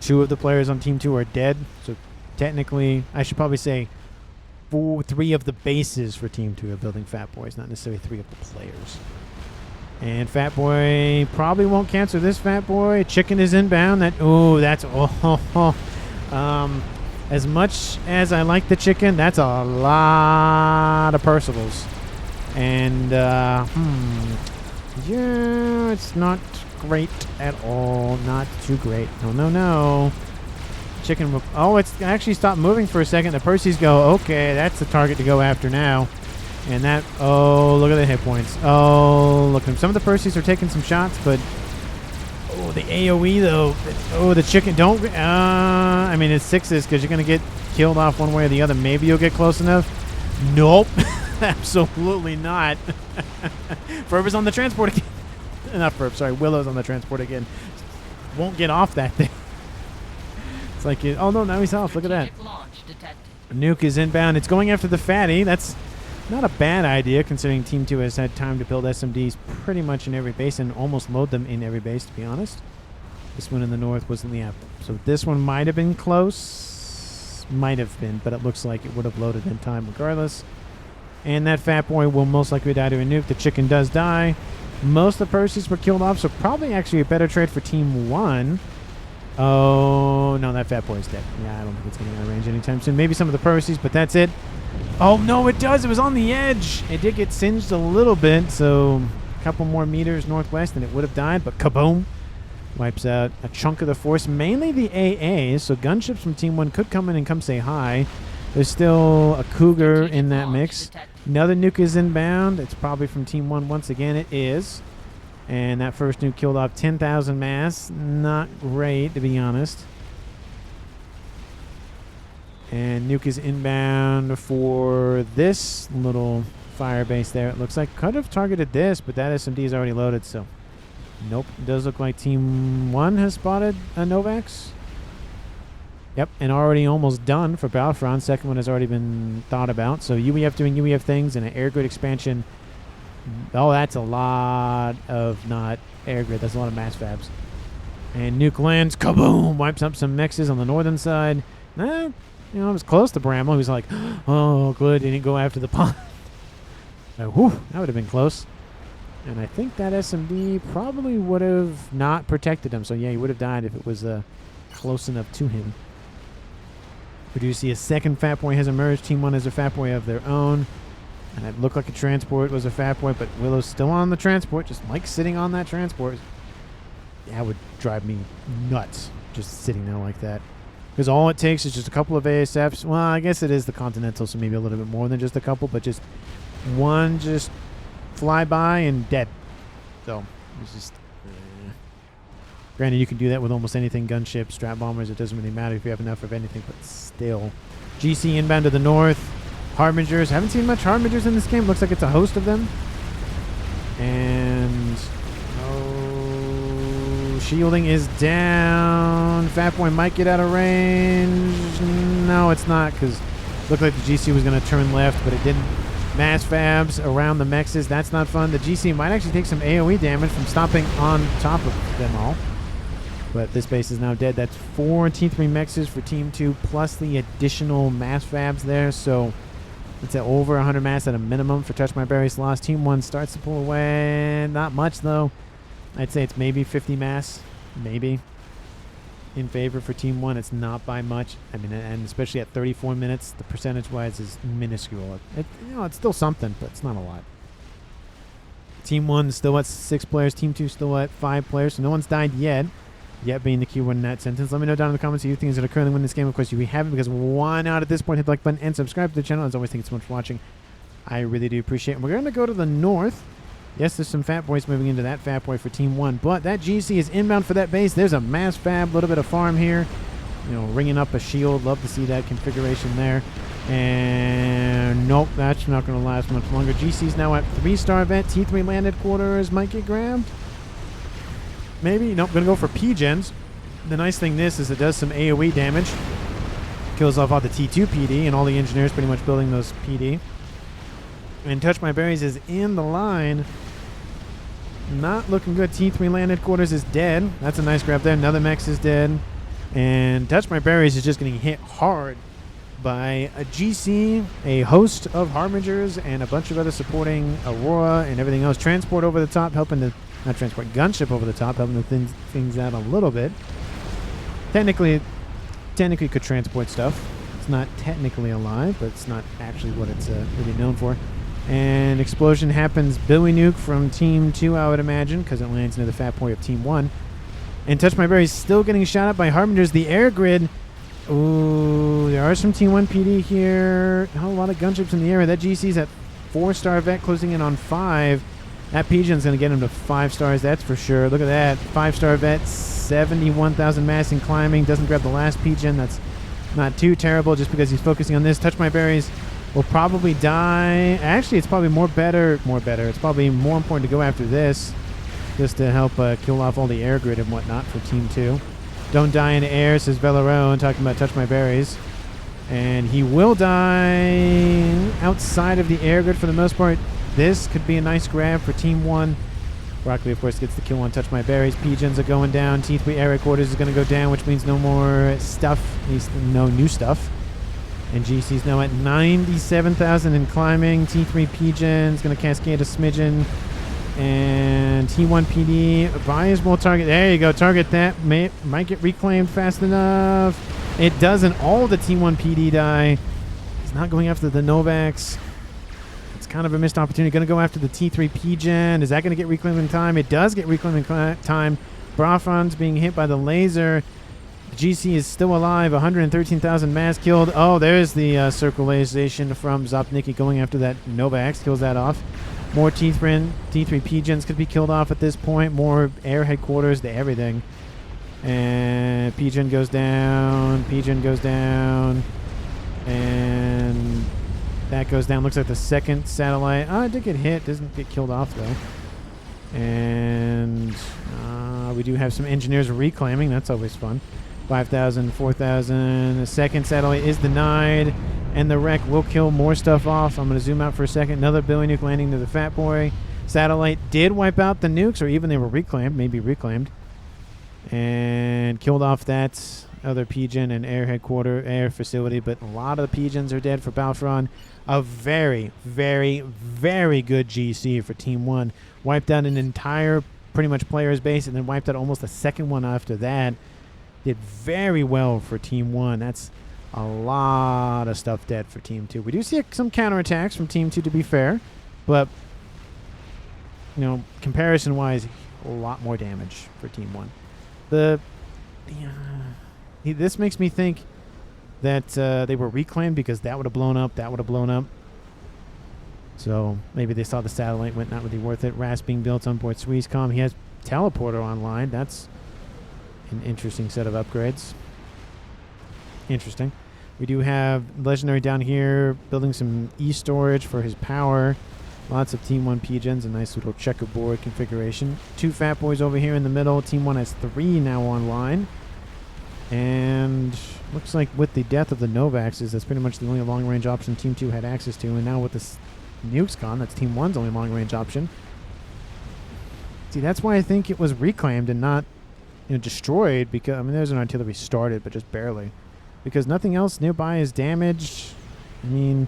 2 of the players on Team 2 are dead. So technically, I should probably say 3 of the bases for Team 2 are building Fat Boys, not necessarily 3 of the players. And Fat Boy probably won't cancel this Fat Boy. Chicken is inbound. That's as much as I like the chicken, that's a lot of Percivals. And yeah, it's not great at all. Not too great. No. Chicken. Oh, it's actually stopped moving for a second. The Percys go, okay, that's the target to go after now. And that, oh, look at the hit points. Oh, look at them. Some of the Percys are taking some shots, but oh, the AoE though. Oh, the chicken. Don't. I mean, it's 6s because you're gonna get killed off one way or the other. Maybe you'll get close enough. Nope. Absolutely not. Ferb is on the transport again. Not Ferb, sorry. Willow's on the transport again. Won't get off that thing. It's like, oh no, now he's off. Look at that. Nuke is inbound. It's going after the fatty. That's not a bad idea, considering Team 2 has had time to build SMDs pretty much in every base and almost load them in every base, to be honest. This one in the north was in the apple. So this one might have been close. Might have been, but it looks like it would have loaded in time regardless. And that Fat Boy will most likely die to a nuke. The chicken does die. Most of the Percys were killed off, so probably actually a better trade for Team 1. Oh, no, that Fat Boy is dead. Yeah, I don't think it's going to get out of range anytime soon. Maybe some of the Percys, but that's it. Oh, no, it does. It was on the edge. It did get singed a little bit, so a couple more meters northwest and it would have died, but kaboom. Wipes out a chunk of the force, mainly the AAs, so gunships from Team 1 could come in and come say hi. There's still a Cougar in that mix. Another nuke is inbound. It's probably from Team 1 once again. It is. And that first nuke killed off 10,000 mass. Not great, to be honest. And nuke is inbound for this little fire base there. It looks like could have targeted this, but that SMD is already loaded, so nope. It does look like Team 1 has spotted a Novax. Yep, and already almost done for Battlefront. Second one has already been thought about. So UEF doing UEF things and an air grid expansion. Oh, that's a lot of not air grid. That's a lot of mass fabs. And nuke lands. Kaboom! Wipes up some mixes on the northern side. You know, it was close to Bramwell. He was like, oh, good. He didn't go after the pond. Whew, that would have been close. And I think that SMD probably would have not protected him. So, yeah, he would have died if it was close enough to him. We do see a second Fat Boy has emerged. Team 1 has a Fat Boy of their own. And it looked like a transport was a Fat Boy, but Willow's still on the transport, just like sitting on that transport. That would drive me nuts, just sitting there like that. Because all it takes is just a couple of ASFs. Well, I guess it is the Continental, so maybe a little bit more than just a couple, but just one just fly by and dead. So, it's just... Granted, you can do that with almost anything, gunships, strap bombers. It doesn't really matter if you have enough of anything, but still. GC inbound to the north. Harbingers. Haven't seen much Harbingers in this game. Looks like it's a host of them. And... oh... shielding is down. Fat Boy might get out of range. No, it's not, because it looked like the GC was going to turn left, but it didn't. Mass fabs around the mexes. That's not fun. The GC might actually take some AoE damage from stomping on top of them all. But this base is now dead. That's 4 T3 mexes for Team 2, plus the additional mass fabs there. So It's at over 100 mass at a minimum for Touch My Berries lost. Team 1 starts to pull away. Not much, though. I'd say it's maybe 50 mass. Maybe. In favor for Team 1. It's not by much. I mean, and especially at 34 minutes, the percentage-wise is minuscule. It's still something, but it's not a lot. Team 1 is still at 6 players. Team 2 still at 5 players. So no one's died yet. Yet being the keyword in that sentence. Let me know down in the comments who you think is going to currently win this game. Of course, if you haven't, because why not at this point, hit the like button and subscribe to the channel. As always, thank you so much for watching. I really do appreciate it. And we're going to go to the north. Yes, there's some Fat Boys moving into that Fat Boy for Team 1. But that GC is inbound for that base. There's a mass fab, a little bit of farm here. You know, ringing up a shield. Love to see that configuration there. And nope, that's not going to last much longer. GC's now at 3-star vet. T3 landed quarters might get grabbed. Maybe. Nope, going to go for P-gens. The nice thing this is it does some AoE damage. Kills off all the T2 PD and all the engineers pretty much building those PD. And Touch My Berries is in the line. Not looking good. T3 landed quarters is dead. That's a nice grab there. Another Mex is dead. And Touch My Berries is just getting hit hard by a GC, a host of Harbingers, and a bunch of other supporting Aurora and everything else. Transport over the top, helping to... Not transport, gunship over the top, helping to thin things out a little bit. Technically could transport stuff. It's not technically alive, but it's not actually what it's really known for. And explosion happens. Billy Nuke from Team 2, I would imagine, because it lands near the Fat Boy of Team 1. And Touch My Berries still getting shot at by Harbingers. The air grid. Ooh, there are some Team 1 PD here. Not a lot of gunships in the area. That GC's at 4-star vet, closing in on 5. That Pigeon's going to get him to 5 stars, that's for sure. Look at that. 5-star vet, 71,000 mass and climbing. Doesn't grab the last Pigeon. That's not too terrible just because he's focusing on this. Touch My Berries will probably die. Actually, it's probably better. It's probably more important to go after this just to help kill off all the air grid and whatnot for Team 2. Don't die in the air, says Bellerone, talking about Touch My Berries. And he will die outside of the air grid for the most part. This could be a nice grab for Team 1. Broccoli, of course, gets the kill on Touch My Berries. Pigeons are going down. T3 air quarters is going to go down, which means no more stuff. At least no new stuff. And GC's now at 97,000 and climbing. T3 Pigeon's going to cascade a smidgen. And T1 PD. Bias will target. There you go. Target that. Might get reclaimed fast enough. It doesn't. All the T1 PD die. He's not going after the Novax. Kind of a missed opportunity. Going to go after the T3 P-Gen. Is that going to get reclaimed in time? It does get reclaimed in time. Brafron's being hit by the laser. The GC is still alive. 113,000 mass killed. Oh, there's the circularization from Zopnicki going after that Novax. Kills that off. More T3 P-Gens could be killed off at this point. More air headquarters to everything. And P-Gen goes down. P-Gen goes down. And... that goes down. Looks like the second satellite. Oh, it did get hit. Doesn't get killed off, though. And we do have some engineers reclaiming. That's always fun. 5,000, 4,000. The second satellite is denied. And the wreck will kill more stuff off. I'm going to zoom out for a second. Another Billy Nuke landing to the Fat Boy. Satellite did wipe out the nukes, or even they were reclaimed. Maybe reclaimed. And killed off that other Pigeon and air facility. But a lot of the Pigeons are dead for Balfron. A very, very, very good GC for Team 1. Wiped out an entire, pretty much, player's base, and then wiped out almost a second one after that. Did very well for Team 1. That's a lot of stuff dead for Team 2. We do see some counterattacks from Team 2, to be fair. But, you know, comparison-wise, a lot more damage for Team 1. This makes me think that they were reclaimed because that would have blown up, that would have blown up. So maybe they saw the satellite, went not really worth it. RAS being built on board Comm. He has teleporter online. That's an interesting set of upgrades. Interesting. We do have Legendary down here building some E-storage for his power. Lots of Team 1 P-Gens, a nice little checkerboard configuration. 2 Fat Boys over here in the middle. Team 1 has 3 now online. And looks like with the death of the Novaxes, that's pretty much the only long-range option Team 2 had access to. And now with this Nukes gone, that's Team 1's only long-range option. See, that's why I think it was reclaimed and not, you know, destroyed. Because I mean, there's an artillery started, but just barely. Because nothing else nearby is damaged. I mean,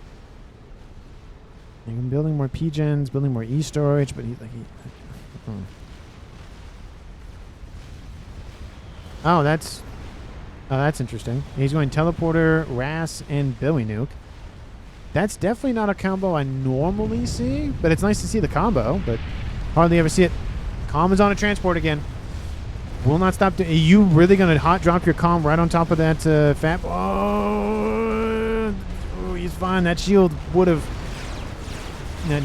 I'm building more P-gens, building more E-storage, but Oh, that's interesting. He's going Teleporter, Ras, and Billy Nuke. That's definitely not a combo I normally see, but it's nice to see the combo, but hardly ever see it. Comm is on a transport again. Will not stop. Are you really going to hot drop your Comm right on top of that FAF? Oh, he's fine. That shield would have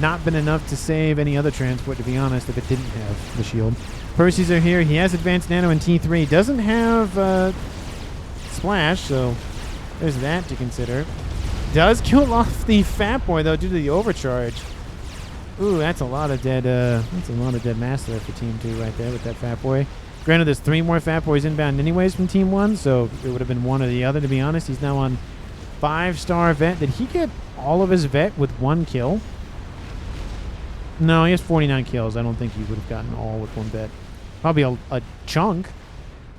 not been enough to save any other transport, to be honest, if it didn't have the shield. Percy's are here. He has advanced nano in T3. Doesn't have splash, so there's that to consider. Does kill off the Fat Boy though due to the overcharge. Ooh, that's a lot of dead. That's a lot of dead mass there for Team 2 right there with that Fat Boy. Granted, there's 3 more Fat Boys inbound anyways from Team 1, so it would have been one or the other. To be honest, he's now on 5-star vet. Did he get all of his vet with 1 kill? No, he has 49 kills. I don't think he would have gotten all with 1 vet. Probably a chunk,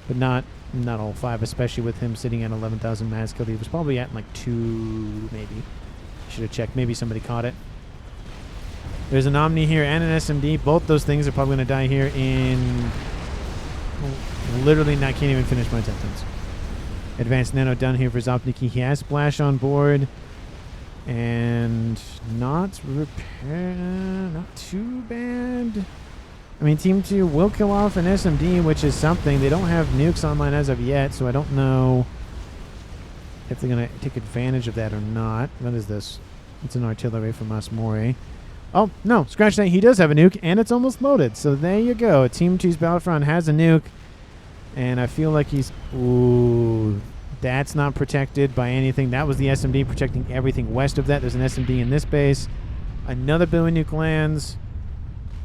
but not all 5, especially with him sitting at 11,000 mass killed. He was probably at like 2, maybe. Should have checked. Maybe somebody caught it. There's an Omni here and an SMD. Both those things are probably going to die here in... Literally, I can't even finish my sentence. Advanced Nano done here for Zopniki. He has Splash on board. And not too bad. I mean, Team 2 will kill off an SMD, which is something. They don't have nukes online as of yet, so I don't know if they're going to take advantage of that or not. What is this? It's an artillery from Asmori. Oh, no, scratch that. He does have a nuke, and it's almost loaded. So there you go. Team 2's Battlefront has a nuke, and I feel like he's... Ooh, that's not protected by anything. That was the SMD protecting everything west of that. There's an SMD in this base. Another Billy Nuke lands.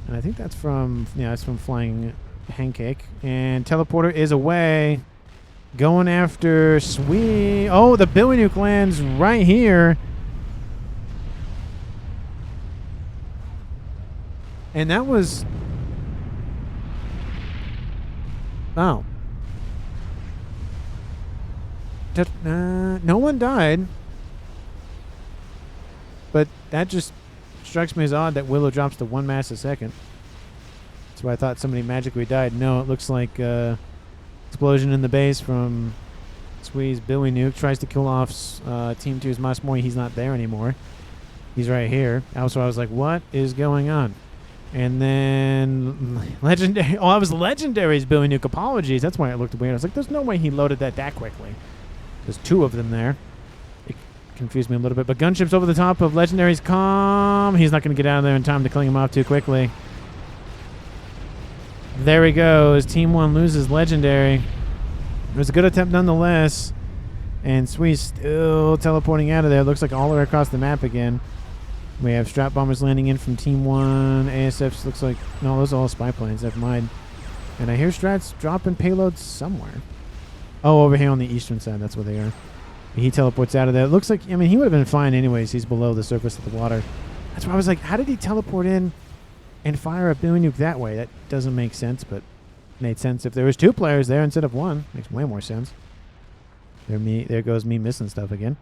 And I think that's from, yeah, that's from Flying Pancake. And Teleporter is away. Going after Sweet. Oh, the Billy Nuke lands right here. And that was... Oh. No one died. But that just strikes me as odd that Willow drops to 1 mass a second. That's why I thought somebody magically died. No, it looks like explosion in the base from Squeeze. Billy Nuke tries to kill off Team 2's Masmori. He's not there anymore. He's right here. Also, I was like, what is going on? And then Legendary. Oh, that was Legendary's Billy Nuke. Apologies. That's why it looked weird. I was like, there's no way he loaded that quickly. There's 2 of them there. It confused me a little bit. But Gunship's over the top of Legendary's Comm. He's not going to get out of there in time to clean him off too quickly. There he goes. Team 1 loses Legendary. It was a good attempt nonetheless. And Swee's still teleporting out of there. Looks like all the way across the map again. We have Strat Bombers landing in from Team 1. ASFs looks like... No, those are all spy planes. Never mind. And I hear Strats dropping payloads somewhere. Oh, over here on the eastern side. That's where they are. He teleports out of there. It looks like... I mean, he would have been fine anyways. He's below the surface of the water. That's why I was like, how did he teleport in and fire a Billy Nuke that way? That doesn't make sense, but made sense if there was 2 players there instead of 1. Makes way more sense. There goes me missing stuff again.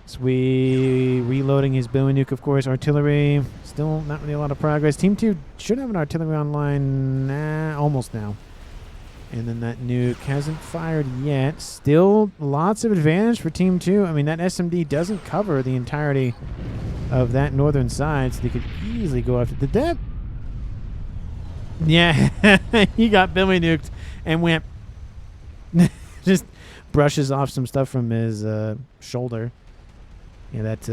Sweet reloading his Billy Nuke, of course. Artillery, still not really a lot of progress. Team 2 should have an artillery online almost now. And then that nuke hasn't fired yet. Still lots of advantage for Team 2. I mean, that SMD doesn't cover the entirety of that northern side, so they could easily go after the depth. Yeah, he got Billy Nuked and went... just brushes off some stuff from his shoulder. Yeah, that's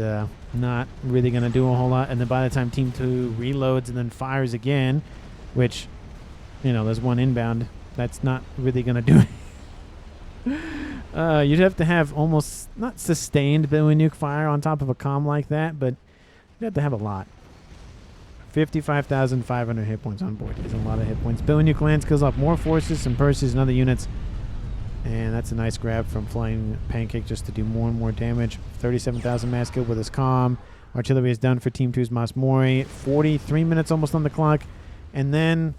not really going to do a whole lot. And then by the time Team 2 reloads and then fires again, which, you know, there's 1 inbound, that's not really going to do it. You'd have to have almost, not sustained Billy Nuke fire on top of a comm like that, but you'd have to have a lot. 55,500 hit points on board. There's a lot of hit points. Billy Nuke lands, kills off more forces, some purses, and other units. And that's a nice grab from Flying Pancake just to do more and more damage. 37,000 mass kill with his comm. Artillery is done for Team 2's Masmori. 43 minutes almost on the clock. And then,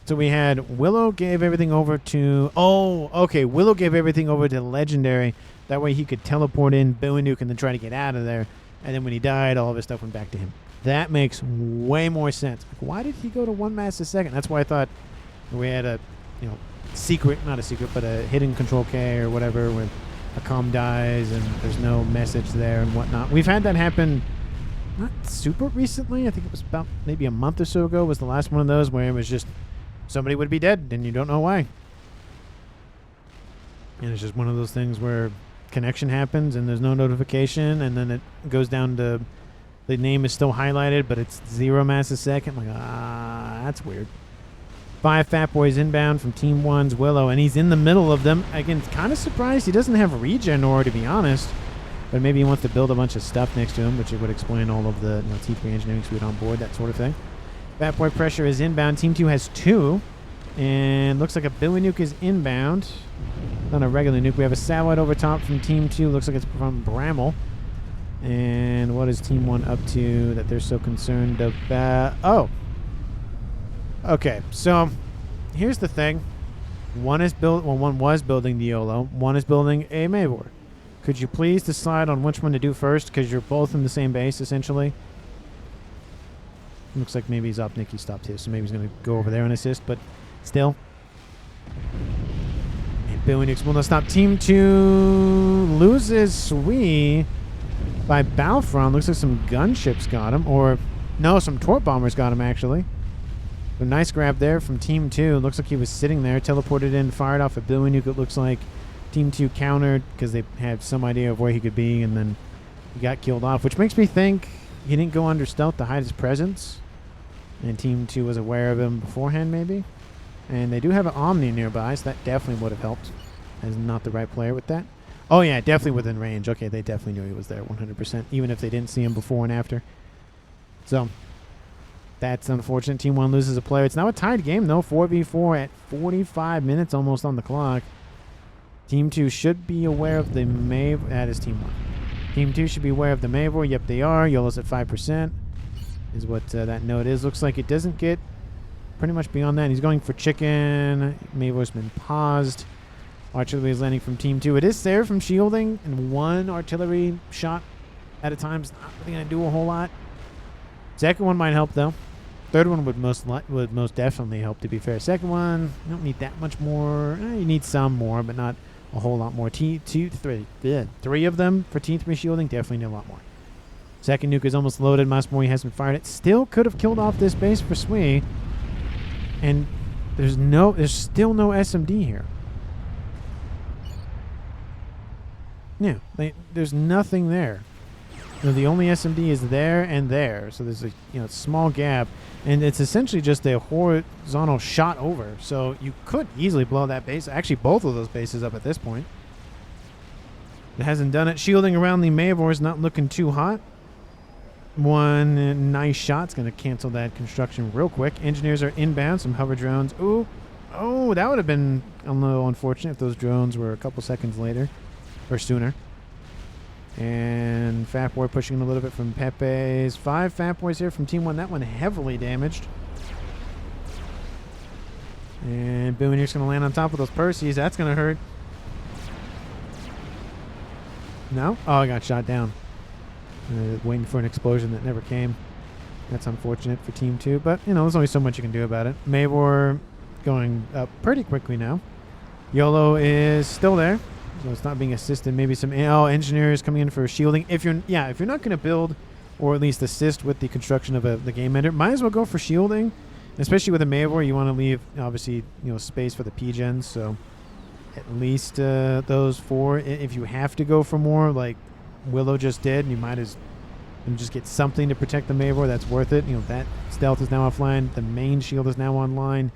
so we had Willow gave everything over to... Oh, okay. Willow gave everything over to Legendary. That way he could teleport in Billy Nuke and then try to get out of there. And then when he died, all of his stuff went back to him. That makes way more sense. Like, why did he go to 1 mass a second? That's why I thought we had a, you know, secret, not a secret, but a hidden control K or whatever where a comm dies and there's no message there and whatnot. We've had that happen not super recently. I think it was about maybe a month or so ago was the last one of those where it was just somebody would be dead and you don't know why. And it's just one of those things where connection happens and there's no notification and then it goes down to the name is still highlighted but it's 0 mass a second. I'm like, that's weird. 5 Fat Boys inbound from Team 1's Willow, and he's in the middle of them. Again, kind of surprised he doesn't have regen ore, to be honest. But maybe he wants to build a bunch of stuff next to him, which would explain all of the T3 engineering suite on board, that sort of thing. Fat Boy Pressure is inbound. Team 2 has 2. And looks like a Billy Nuke is inbound. Not a regular nuke. We have a satellite over top from Team 2. Looks like it's from Bramble. And what is Team 1 up to that they're so concerned about? Oh. Okay, so here's the thing. One was building the YOLO. One is building a Mavor. Could you please decide on which one to do first? Because you're both in the same base, essentially. Looks like maybe he's up. Nicky stopped his, so maybe he's going to go over there and assist, but still. And Billy Nukes will not stop. Team 2 loses Sui by Balfron. Looks like some gunships got him. Or, no, some torp bombers got him, actually. A nice grab there from Team 2. Looks like he was sitting there, teleported in, fired off a Billy Nuke. It looks like Team 2 countered because they had some idea of where he could be, and then he got killed off, which makes me think he didn't go under stealth to hide his presence. And Team 2 was aware of him beforehand, maybe. And they do have an Omni nearby, so that definitely would have helped. As not the right player with that. Oh, yeah, definitely within range. Okay, they definitely knew he was there 100%, even if they didn't see him before and after. So that's unfortunate. Team 1 loses a player. It's now a tied game, though. 4v4 at 45 minutes almost on the clock. Team 2 should be aware of the Mavor. That is Team 1. Team 2 should be aware of the Mavor. Yep, they are. YOLO's at 5% is what that note is. Looks like it doesn't get pretty much beyond that. He's going for chicken. Mavor's been paused. Artillery is landing from Team 2. It is there from shielding, and 1 artillery shot at a time is not really going to do a whole lot. Second one might help, though. Third one would most definitely help, to be fair. Second one, you don't need that much more. You need some more, but not a whole lot more. Three of them for T3 shielding, definitely need a lot more. Second nuke is almost loaded. Masmori hasn't fired it. Still could have killed off this base for Sui. And there's still no SMD here. Yeah, there's nothing there. You know, the only SMD is there and there, so there's a small gap, and it's essentially just a horizontal shot over. So you could easily blow that base, actually both of those bases up at this point. It hasn't done it. Shielding around the Mavor is not looking too hot. One nice shot's going to cancel that construction real quick. Engineers are inbound. Some hover drones. Ooh, oh, that would have been a little unfortunate if those drones were a couple seconds later or sooner. And Fat Boy pushing a little bit from Pepe's. 5 Fat Boys here from Team 1. That one heavily damaged. And Billy Nuke's going to land on top of those Perseus. That's going to hurt. No? Oh, I got shot down. Waiting for an explosion that never came. That's unfortunate for Team 2. But, there's only so much you can do about it. Mavor going up pretty quickly now. YOLO is still there. So it's not being assisted. Maybe some engineers coming in for shielding. If you're not going to build or at least assist with the construction of the game ender, might as well go for shielding. Especially with a Mavor, you want to leave obviously space for the P-gens. So at least those 4. If you have to go for more, like Willow just did, you might as just get something to protect the Mavor. That's worth it. That stealth is now offline. The main shield is now online.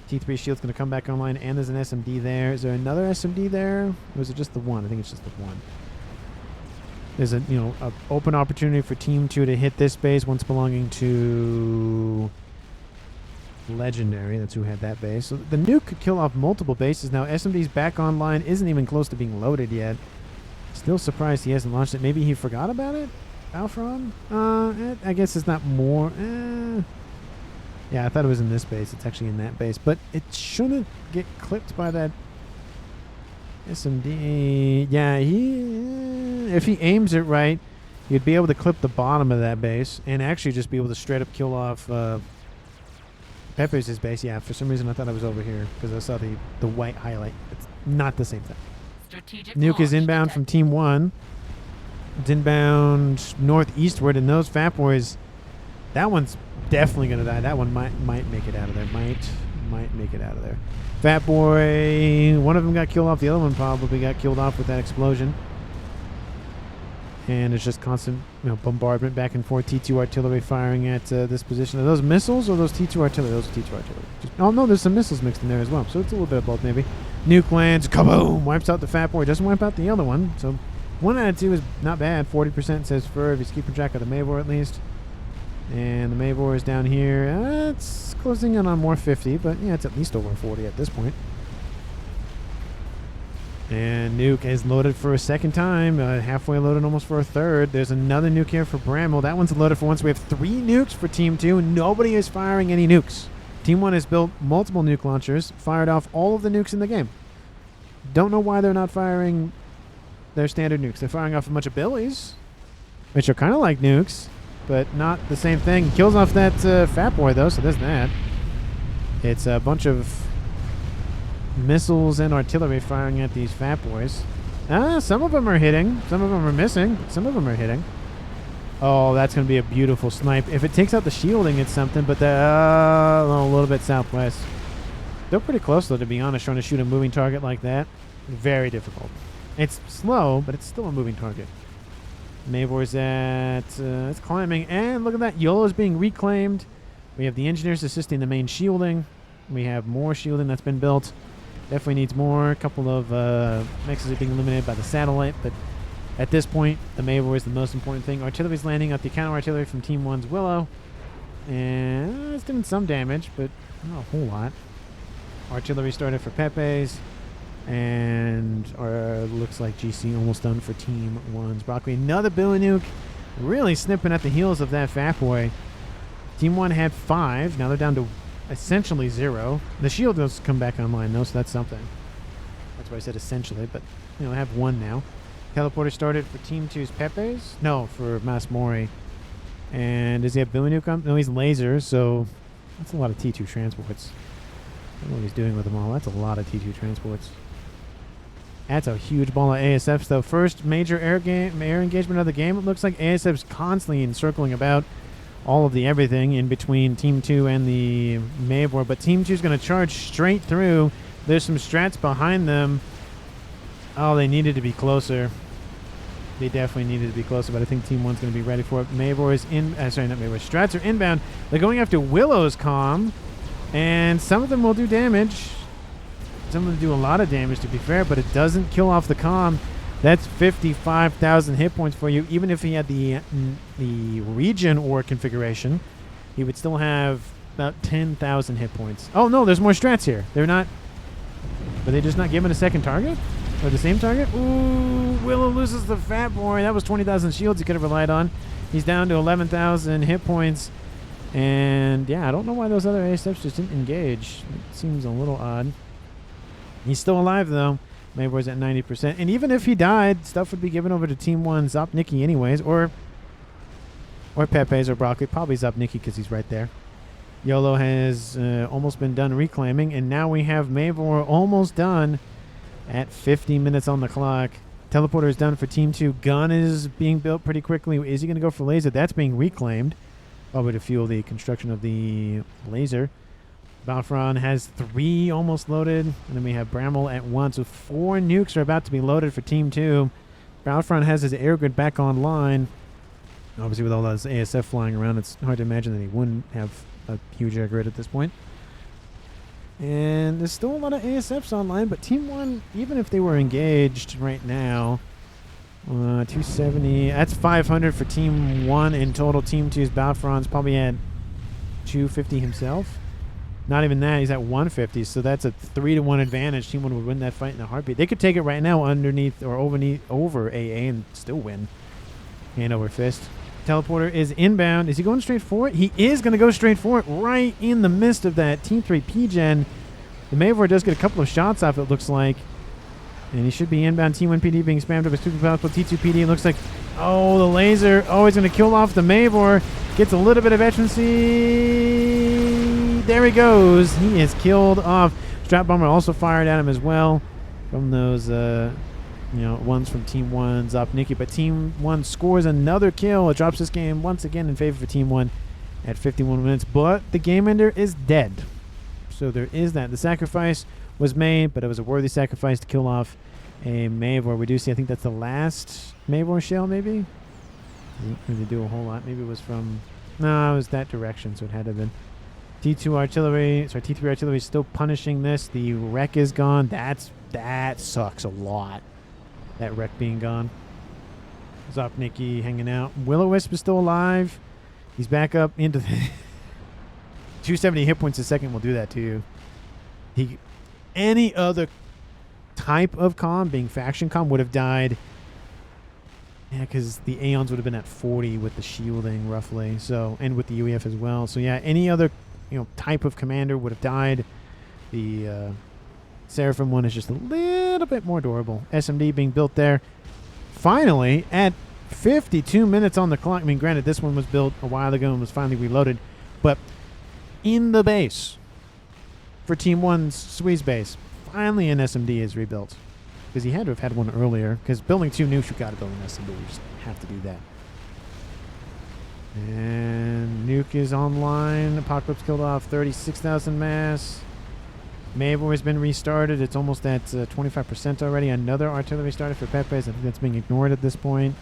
T3 shield's going to come back online, and there's an SMD there. Is there another SMD there? Or was it just the one? I think it's just the one. There's a open opportunity for Team 2 to hit this base, once belonging to Legendary. That's who had that base. So the nuke could kill off multiple bases. Now SMD's back online, isn't even close to being loaded yet. Still surprised he hasn't launched it. Maybe he forgot about it? Alfron? I guess it's not more. Yeah, I thought it was in this base. It's actually in that base. But it shouldn't get clipped by that SMD. Yeah, if he aims it right, you'd be able to clip the bottom of that base and actually just be able to straight up kill off Pepe's base. Yeah, for some reason I thought I was over here because I saw the white highlight. It's not the same thing. Nuke is inbound from Team 1. It's inbound northeastward, and those Fat Boys, that one's definitely going to die. That one might make it out of there. Might make it out of there. Fat Boy, one of them got killed off. The other one probably got killed off with that explosion. And it's just constant, bombardment back and forth. T2 artillery firing at this position. Are those missiles or those T2 artillery? Those are T2 artillery. Oh no, there's some missiles mixed in there as well. So it's a little bit of both maybe. Nuke lands, kaboom! Wipes out the Fat Boy. Doesn't wipe out the other one. So 1 out of 2 is not bad. 40% says Fur. If he's keeping track of the Mavor at least. And the Mavor is down here. It's closing in on more 50, but yeah, it's at least over 40 at this point. And Nuke is loaded for a second time. Halfway loaded almost for a third. There's another Nuke here for Bramwell. That one's loaded for once. We have 3 nukes for Team 2. Nobody is firing any nukes. Team 1 has built multiple nuke launchers, fired off all of the nukes in the game. Don't know why they're not firing their standard nukes. They're firing off a bunch of Billies, which are kind of like nukes, but not the same thing. Kills off that Fat Boy, though, so there's that. It's a bunch of missiles and artillery firing at these Fat Boys. Some of them are hitting. Some of them are missing. Some of them are hitting. Oh, that's going to be a beautiful snipe. If it takes out the shielding, it's something, but a little bit southwest. They're pretty close, though, to be honest, trying to shoot a moving target like that. Very difficult. It's slow, but it's still a moving target. Mavor's it's climbing, and look at that. YOLO's being reclaimed. We have the engineers assisting the main shielding. We have more shielding that's been built. Definitely needs more. A couple of mixes are being eliminated by the satellite, but at this point, the Mavor is the most important thing. Artillery's landing at the counter artillery from Team 1's Willow. And it's doing some damage, but not a whole lot. Artillery started for Pepe's. And looks like GC almost done for Team 1's Broccoli. Another Billy Nuke. Really snipping at the heels of that Fat Boy. Team 1 had 5. Now they're down to essentially 0. The shield does come back online, though, so that's something. That's why I said essentially, but, they have 1 now. Teleporter started for Team 2's Pepe's. No, for Mas Mori. And does he have Billy Nuke on? No, he's laser, so that's a lot of T2 transports. I don't know what he's doing with them all. That's a lot of T2 transports. That's a huge ball of ASFs, though. First major air engagement of the game. It looks like ASF's constantly encircling about all of the everything in between Team 2 and the Mavor. But Team 2 is going to charge straight through. There's some strats behind them. Oh, they needed to be closer. They definitely needed to be closer, but I think Team 1's going to be ready for it. Mavor is in... sorry, not Mavor. Strats are inbound. They're going after Willow's Comm, and some of them will do damage. Some of them do a lot of damage, to be fair, but it doesn't kill off the Comm. That's 55,000 hit points for you. Even if he had the region or configuration, he would still have about 10,000 hit points. Oh, no, there's more strats here. They're not... Are they just not given a second target? Or the same target? Ooh, Willow loses the Fat Boy. That was 20,000 shields he could have relied on. He's down to 11,000 hit points. And, yeah, I don't know why those other ASFs just didn't engage. It seems a little odd. He's still alive, though. Mavor's at 90%. And even if he died, stuff would be given over to Team 1 Zopnicki anyways. Or Pepe's or Broccoli. Probably Zopnicki because he's right there. YOLO has almost been done reclaiming. And now we have Mavor almost done at 50 minutes on the clock. Teleporter is done for Team 2. Gun is being built pretty quickly. Is he going to go for laser? That's being reclaimed. Probably to fuel the construction of the laser. Balfron has 3 almost loaded. And then we have Bramwell at 1. So 4 nukes are about to be loaded for Team 2. Balfron has his air grid back online. Obviously, with all those ASF flying around, it's hard to imagine that he wouldn't have a huge air grid at this point. And there's still a lot of ASFs online, but Team 1, even if they were engaged right now, 270, that's 500 for Team 1 in total. Team 2's Balfron's probably at 250 himself. Not even that, he's at 150, so that's a 3-to-1 advantage. Team 1 would win that fight in a heartbeat. They could take it right now underneath or over AA and still win. Hand over fist. Teleporter is inbound. Is he going straight for it? He is going to go straight for it right in the midst of that Team 3 P-Gen. The Mavor does get a couple of shots off, it looks like. And he should be inbound. Team 1 PD being spammed up as quickly as possible. T2 PD looks like... Oh, the laser. Oh, he's going to kill off the Mavor. Gets a little bit of efficiency. There he goes. He is killed off. Strap Bomber also fired at him as well from those, ones from Team 1's up Nuke. But Team 1 scores another kill. It drops this game once again in favor for Team 1 at 51 minutes. But the game ender is dead. So there is that. The sacrifice was made, but it was a worthy sacrifice to kill off a Mavor. We do see, I think that's the last Mavor shell, maybe? Didn't really do a whole lot. Maybe it was from... No, it was that direction, so it had to have been. T3 artillery is still punishing this. The wreck is gone. That sucks a lot. That wreck being gone. Zopnicki hanging out. Will-O-Wisp is still alive. He's back up into the... 270 hit points a second will do that to you. Any other type of comm, being faction comm, would have died. Yeah, because the Aeons would have been at 40 with the shielding, roughly. So, and with the UEF as well. So yeah, any other type of commander would have died. The Seraphim one is just a little bit more durable. SMD being built there. Finally, at 52 minutes on the clock. I mean, granted, this one was built a while ago and was finally reloaded, but in the base for Team 1's Sweeze base, finally an SMD is rebuilt. Because he had to have had one earlier. Because building 2 nukes, you got to build an SMD. You just have to do that. And Nuke is online. Apocalypse killed off 36,000 mass. Mavor has been restarted. It's almost at 25% already. Another artillery started for Pepe's. I think that's being ignored at this point.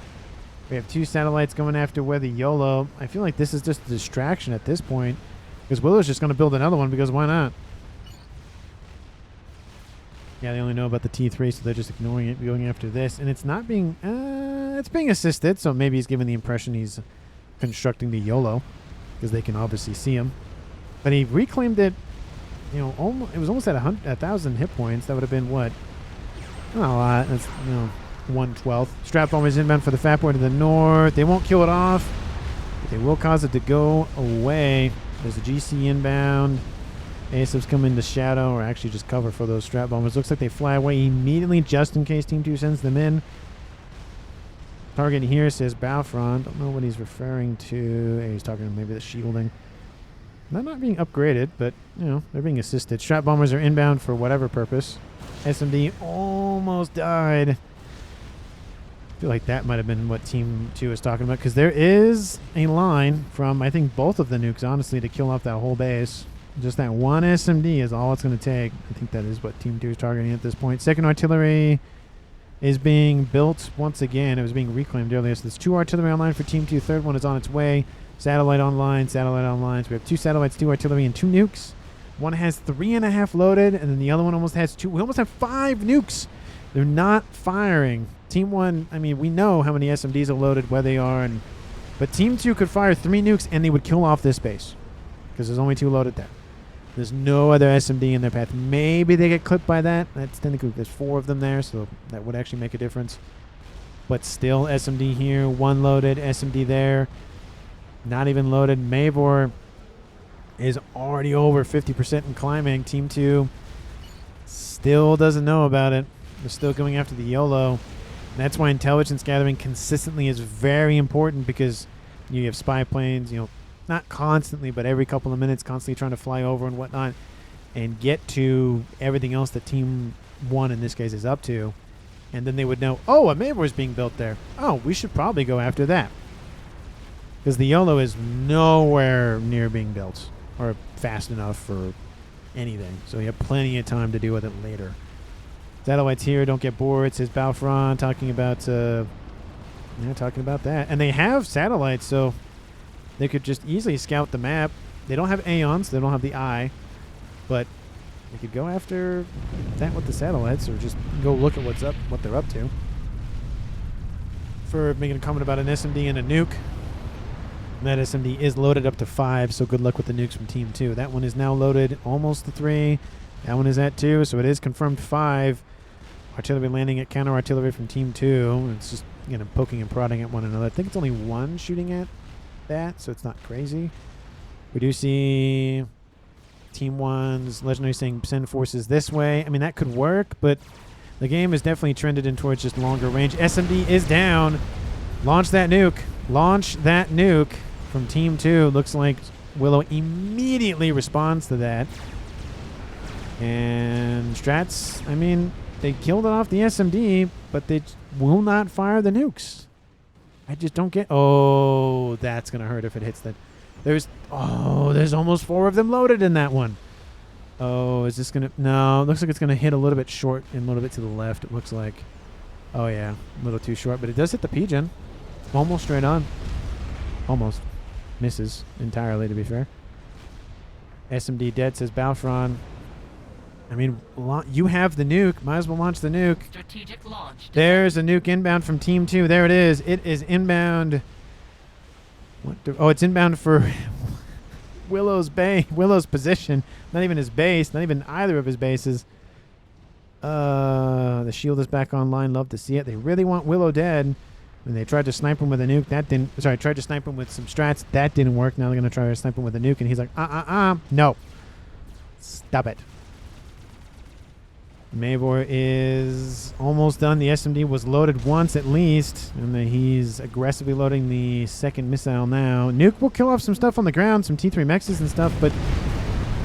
We have 2 satellites going after Weather YOLO. I feel like this is just a distraction at this point. Because Willow's just going to build another one because why not? Yeah, they only know about the T3, so they're just ignoring it, going after this. And it's not being... it's being assisted, so maybe he's giving the impression he's constructing the YOLO. Because they can obviously see him. But he reclaimed it, it was almost at 1,000 hit points. That would have been what? Not a lot. That's, 1/12. Strap Bomber is inbound for the FAF board to the north. They won't kill it off. But they will cause it to go away. There's a GC inbound. ASUs come into shadow, or actually just cover for those Strap Bombers. Looks like they fly away immediately just in case Team 2 sends them in. Target here says Battlefront. Don't know what he's referring to. He's talking maybe the shielding. They're not being upgraded, but, they're being assisted. Strap Bombers are inbound for whatever purpose. SMD almost died. I feel like that might have been what Team 2 is talking about, because there is a line from, I think, both of the nukes, honestly, to kill off that whole base. Just that one SMD is all it's going to take. I think that is what Team 2 is targeting at this point. Second artillery is being built once again. It was being reclaimed earlier. So there's 2 artillery online for Team 2. Third one is on its way. Satellite online, satellite online. So we have 2 satellites, 2 artillery, and 2 nukes. One has 3.5 loaded, and then the other one almost has 2. We almost have 5 nukes. They're not firing. Team 1, I mean, we know how many SMDs are loaded, where they are, but Team 2 could fire 3 nukes, and they would kill off this base. Because there's only 2 loaded there. There's no other SMD in their path. Maybe they get clipped by that. That's technically, there's 4 of them there, so that would actually make a difference. But still, SMD here, 1 loaded, SMD there. Not even loaded. Mavor is already over 50% and climbing. Team 2 still doesn't know about it. They're still going after the YOLO. And that's why intelligence gathering consistently is very important, because you have spy planes, not constantly, but every couple of minutes, constantly trying to fly over and whatnot and get to everything else that Team 1 in this case is up to. And then they would know, oh, a Mavor is being built there. Oh, we should probably go after that. Because the YOLO is nowhere near being built or fast enough for anything. So you have plenty of time to deal with it later. Satellites here, don't get bored, says Battlefront, talking about that. And they have satellites, so they could just easily scout the map. They don't have Aeons, they don't have the Eye, but they could go after that with the satellites, or just go look at what they're up to. For making a comment about an SMD and a nuke. And that SMD is loaded up to 5, so good luck with the nukes from Team 2. That one is now loaded almost to 3. That one is at 2, so it is confirmed 5. Artillery landing at counter artillery from Team 2. It's just, poking and prodding at one another. I think it's only 1 shooting at that, so it's not crazy. We do see Team 1's Legendary saying send forces this way. I mean, that could work, but the game is definitely trended in towards just longer range. SMD is down. Launch that nuke. Launch that nuke from Team 2. Looks like Willow immediately responds to that. And Strats, I mean, they killed it off the SMD, but they will not fire the nukes. I just don't get... Oh, that's going to hurt if it hits that. There's almost 4 of them loaded in that one. Oh, is this going to... No, it looks like it's going to hit a little bit short and a little bit to the left, it looks like. Oh, yeah, a little too short, but it does hit the P-Gen. Almost straight on. Almost. Misses entirely, to be fair. SMD dead, says Balfron. I mean, you have the nuke. Might as well launch the nuke. Strategic launch. There's a nuke inbound from Team 2. There it is. It is inbound. It's inbound for Willow's position. Not even his base. Not even either of his bases. The shield is back online. Love to see it. They really want Willow dead. And they tried to snipe him with a nuke. That didn't... Sorry, tried to snipe him with some strats. That didn't work. Now they're going to try to snipe him with a nuke. And he's like, no. Stop it. Mavor is almost done. The SMD was loaded once at least, and he's aggressively loading the second missile now. Nuke will kill off some stuff on the ground, some T3 mexes and stuff, but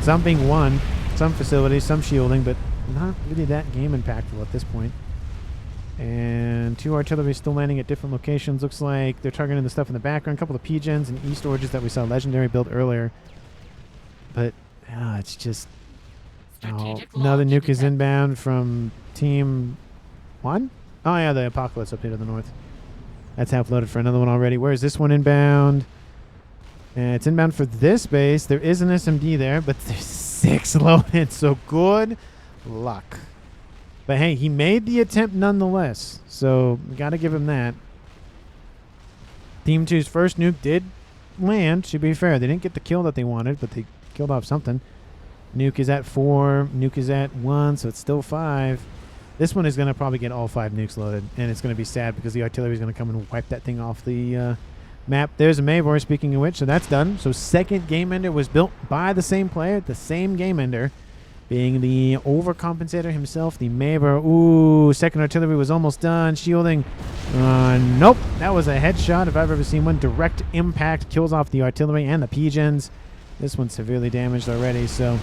some being won, some facilities, some shielding, but not really that game impactful at this point. And 2 artillery still landing at different locations. Looks like they're targeting the stuff in the background. A couple of P-Gens and E-storages that we saw Legendary build earlier. But it's just... Oh, another nuke is inbound from Team 1? Oh, yeah, the Apocalypse up here to the north. That's half loaded for another one already. Where is this one inbound? It's inbound for this base. There is an SMD there, but there's 6 loaded, so good luck. But hey, he made the attempt nonetheless, so we got to give him that. Team 2's first nuke did land, to be fair. They didn't get the kill that they wanted, but they killed off something. Nuke is at 4. Nuke is at 1, so it's still 5. This one is going to probably get all 5 nukes loaded, and it's going to be sad because the artillery is going to come and wipe that thing off the map. There's a Mavor, speaking of which, so that's done. So second game ender was built by the same player, the same game ender, being the overcompensator himself, the Mavor. Ooh, second artillery was almost done. Shielding. Nope. That was a headshot if I've ever seen one. Direct impact kills off the artillery and the P-Gens. This one's severely damaged already, so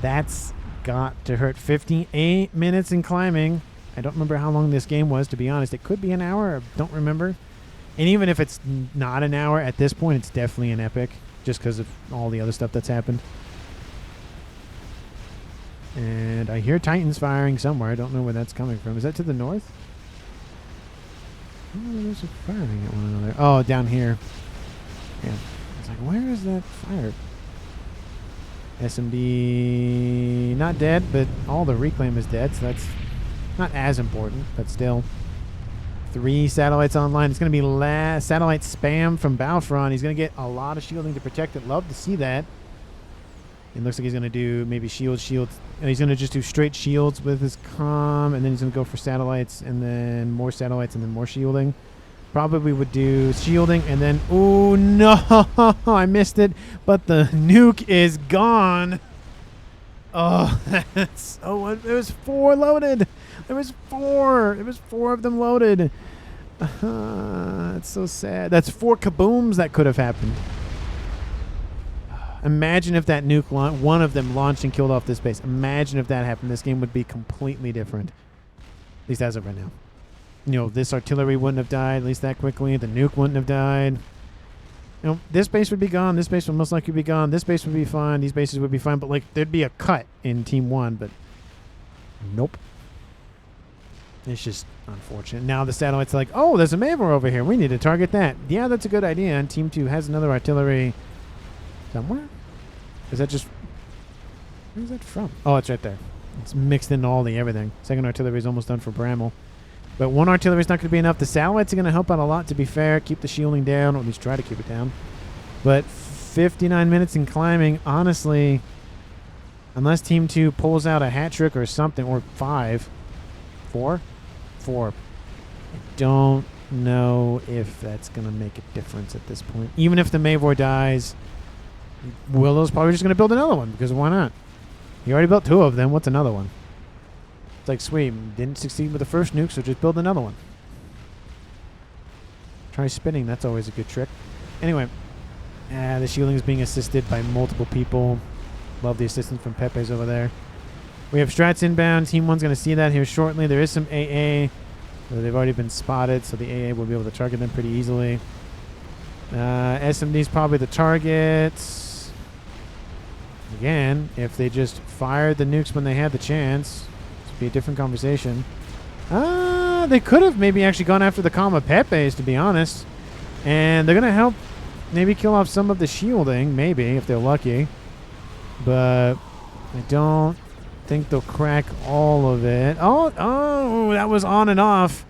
that's got to hurt. 58 minutes in climbing. I don't remember how long this game was, to be honest. It could be an hour. I don't remember. And even if it's not an hour, at this point, it's definitely an epic, just because of all the other stuff that's happened. And I hear Titans firing somewhere. I don't know where that's coming from. Is that to the north? Oh, there's a firing at one another. Oh, down here. Yeah. It's like, where is that fire? SMD not dead, but all the reclaim is dead, so that's not as important, but still. 3 satellites online. It's going to be satellite spam from Balfron. He's going to get a lot of shielding to protect it. Love to see that. It looks like he's going to do maybe shields. He's going to just do straight shields with his comm, and then he's going to go for satellites, and then more satellites, and then more shielding. Probably would do shielding, and then... Oh, no! I missed it, but the nuke is gone. Oh, that's... Oh, there was 4 loaded. There was 4. There was 4 of them loaded. That's so sad. That's 4 kabooms that could have happened. Imagine if that nuke, one of them launched and killed off this base. Imagine if that happened. This game would be completely different. At least as of right now. You know, this artillery wouldn't have died, at least that quickly. The nuke wouldn't have died. You know, this base would be gone. This base would most likely be gone. This base would be fine. These bases would be fine. But, like, there'd be a cut in Team 1. But, nope. It's just unfortunate. Now the satellite's like, oh, there's a Mavor over here. We need to target that. Yeah, that's a good idea. And Team 2 has another artillery somewhere. Is that just... Where's that from? Oh, it's right there. It's mixed into all the everything. Second artillery is almost done for Bramble. But 1 artillery is not going to be enough. The satellites are going to help out a lot, to be fair. Keep the shielding down, or at least try to keep it down. But 59 minutes in climbing, honestly, unless Team 2 pulls out a hat trick or something, or 5. 4? 4. I don't know if that's going to make a difference at this point. Even if the Mavor dies, Willow's probably just going to build another one, because why not? He already built 2 of them. What's another one? It's like, sweet, didn't succeed with the first nuke, so just build another one. Try spinning. That's always a good trick. Anyway, the shielding is being assisted by multiple people. Love the assistance from Pepe's over there. We have strats inbound. Team 1's going to see that here shortly. There is some AA. They've already been spotted, so the AA will be able to target them pretty easily. SMD's probably the target. Again, if they just fired the nukes when they had the chance, this would be a different conversation. They could have maybe actually gone after the Comm of Pepe's, to be honest. And they're going to help maybe kill off some of the shielding, maybe, if they're lucky. But I don't think they'll crack all of it. Oh, that was on and off.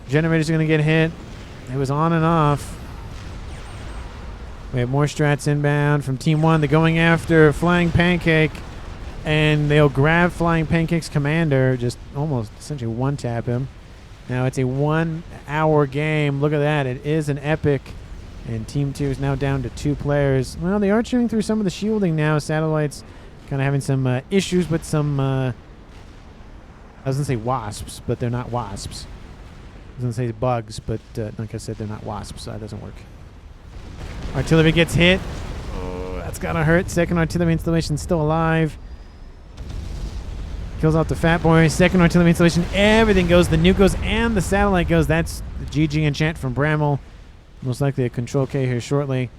Generators are going to get hit. It was on and off. We have more strats inbound from Team 1. They're going after Flying Pancake, and they'll grab Flying Pancake's commander, just almost essentially one-tap him. Now it's a 1 hour game. Look at that. It is an epic. And Team 2 is now down to 2 players. Well, they are chewing through some of the shielding now. Satellites kind of having some issues with some, I was going to say wasps, but they're not wasps. I was going to say bugs, but like I said, they're not wasps, so that doesn't work. Artillery gets hit. Oh, that's got to hurt. Second artillery installation still alive. Kills off the Fat Boy. Second artillery installation. Everything goes. The nuke goes and the satellite goes. That's the GG enchant from Bramble. Most likely a control K here shortly.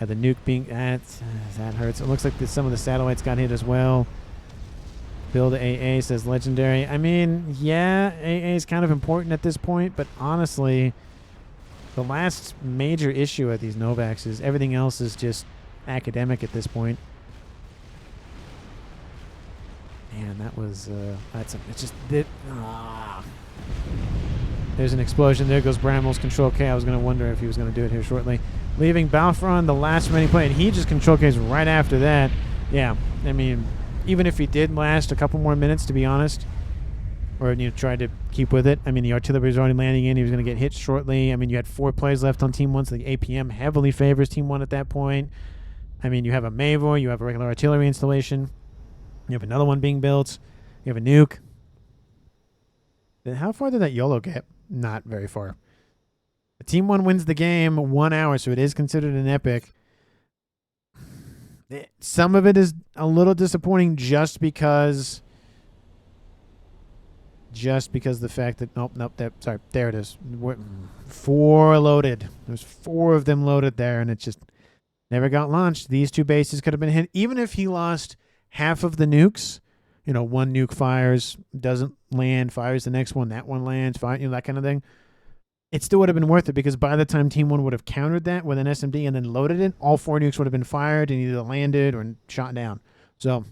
The nuke being... that hurts. It looks like some of the satellites got hit as well. Build AA says legendary. I mean, yeah, AA is kind of important at this point, but honestly, the last major issue at these Novaks is everything else is just academic at this point. Man, that was... it's just... There's an explosion. There goes Bramble's control K. I was going to wonder if he was going to do it here shortly. Leaving Balfron, the last remaining play, and he just control K's right after that. Yeah, I mean, even if he did last a couple more minutes, to be honest, or tried to keep with it. I mean, the artillery was already landing in. He was going to get hit shortly. I mean, you had 4 plays left on Team 1, so the APM heavily favors Team 1 at that point. I mean, you have a Mavor, you have a regular artillery installation, you have another one being built, you have a nuke. Then how far did that YOLO get? Not very far. Team 1 wins the game 1 hour, so it is considered an epic. Some of it is a little disappointing just because the fact that sorry, there it is. 4 loaded. There's 4 of them loaded there, and it just never got launched. These 2 bases could have been hit. Even if he lost half of the nukes, one nuke fires, doesn't land, fires the next one, that one lands, fire, that kind of thing. It still would have been worth it because by the time Team 1 would have countered that with an SMD and then loaded it, all 4 nukes would have been fired and either landed or shot down. So,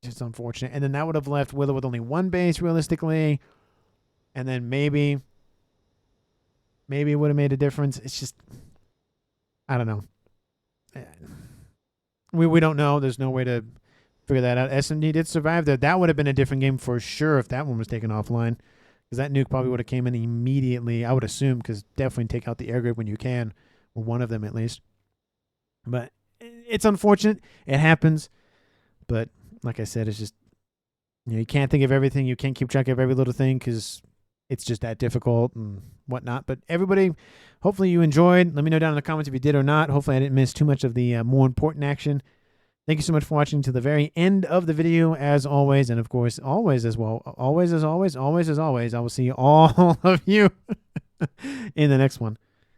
just unfortunate. And then that would have left Willow with only 1 base realistically. And then maybe it would have made a difference. It's just, I don't know. We don't know. There's no way to figure that out. SMD did survive there. That would have been a different game for sure if that one was taken offline. Because that nuke probably would have came in immediately, I would assume, because definitely take out the air grid when you can, or one of them at least. But it's unfortunate. It happens. But like I said, it's just, you can't think of everything. You can't keep track of every little thing because it's just that difficult and whatnot. But everybody, hopefully you enjoyed. Let me know down in the comments if you did or not. Hopefully I didn't miss too much of the more important action. Thank you so much for watching to the very end of the video, as always. And, of course, always as well. Always as always, I will see all of you in the next one.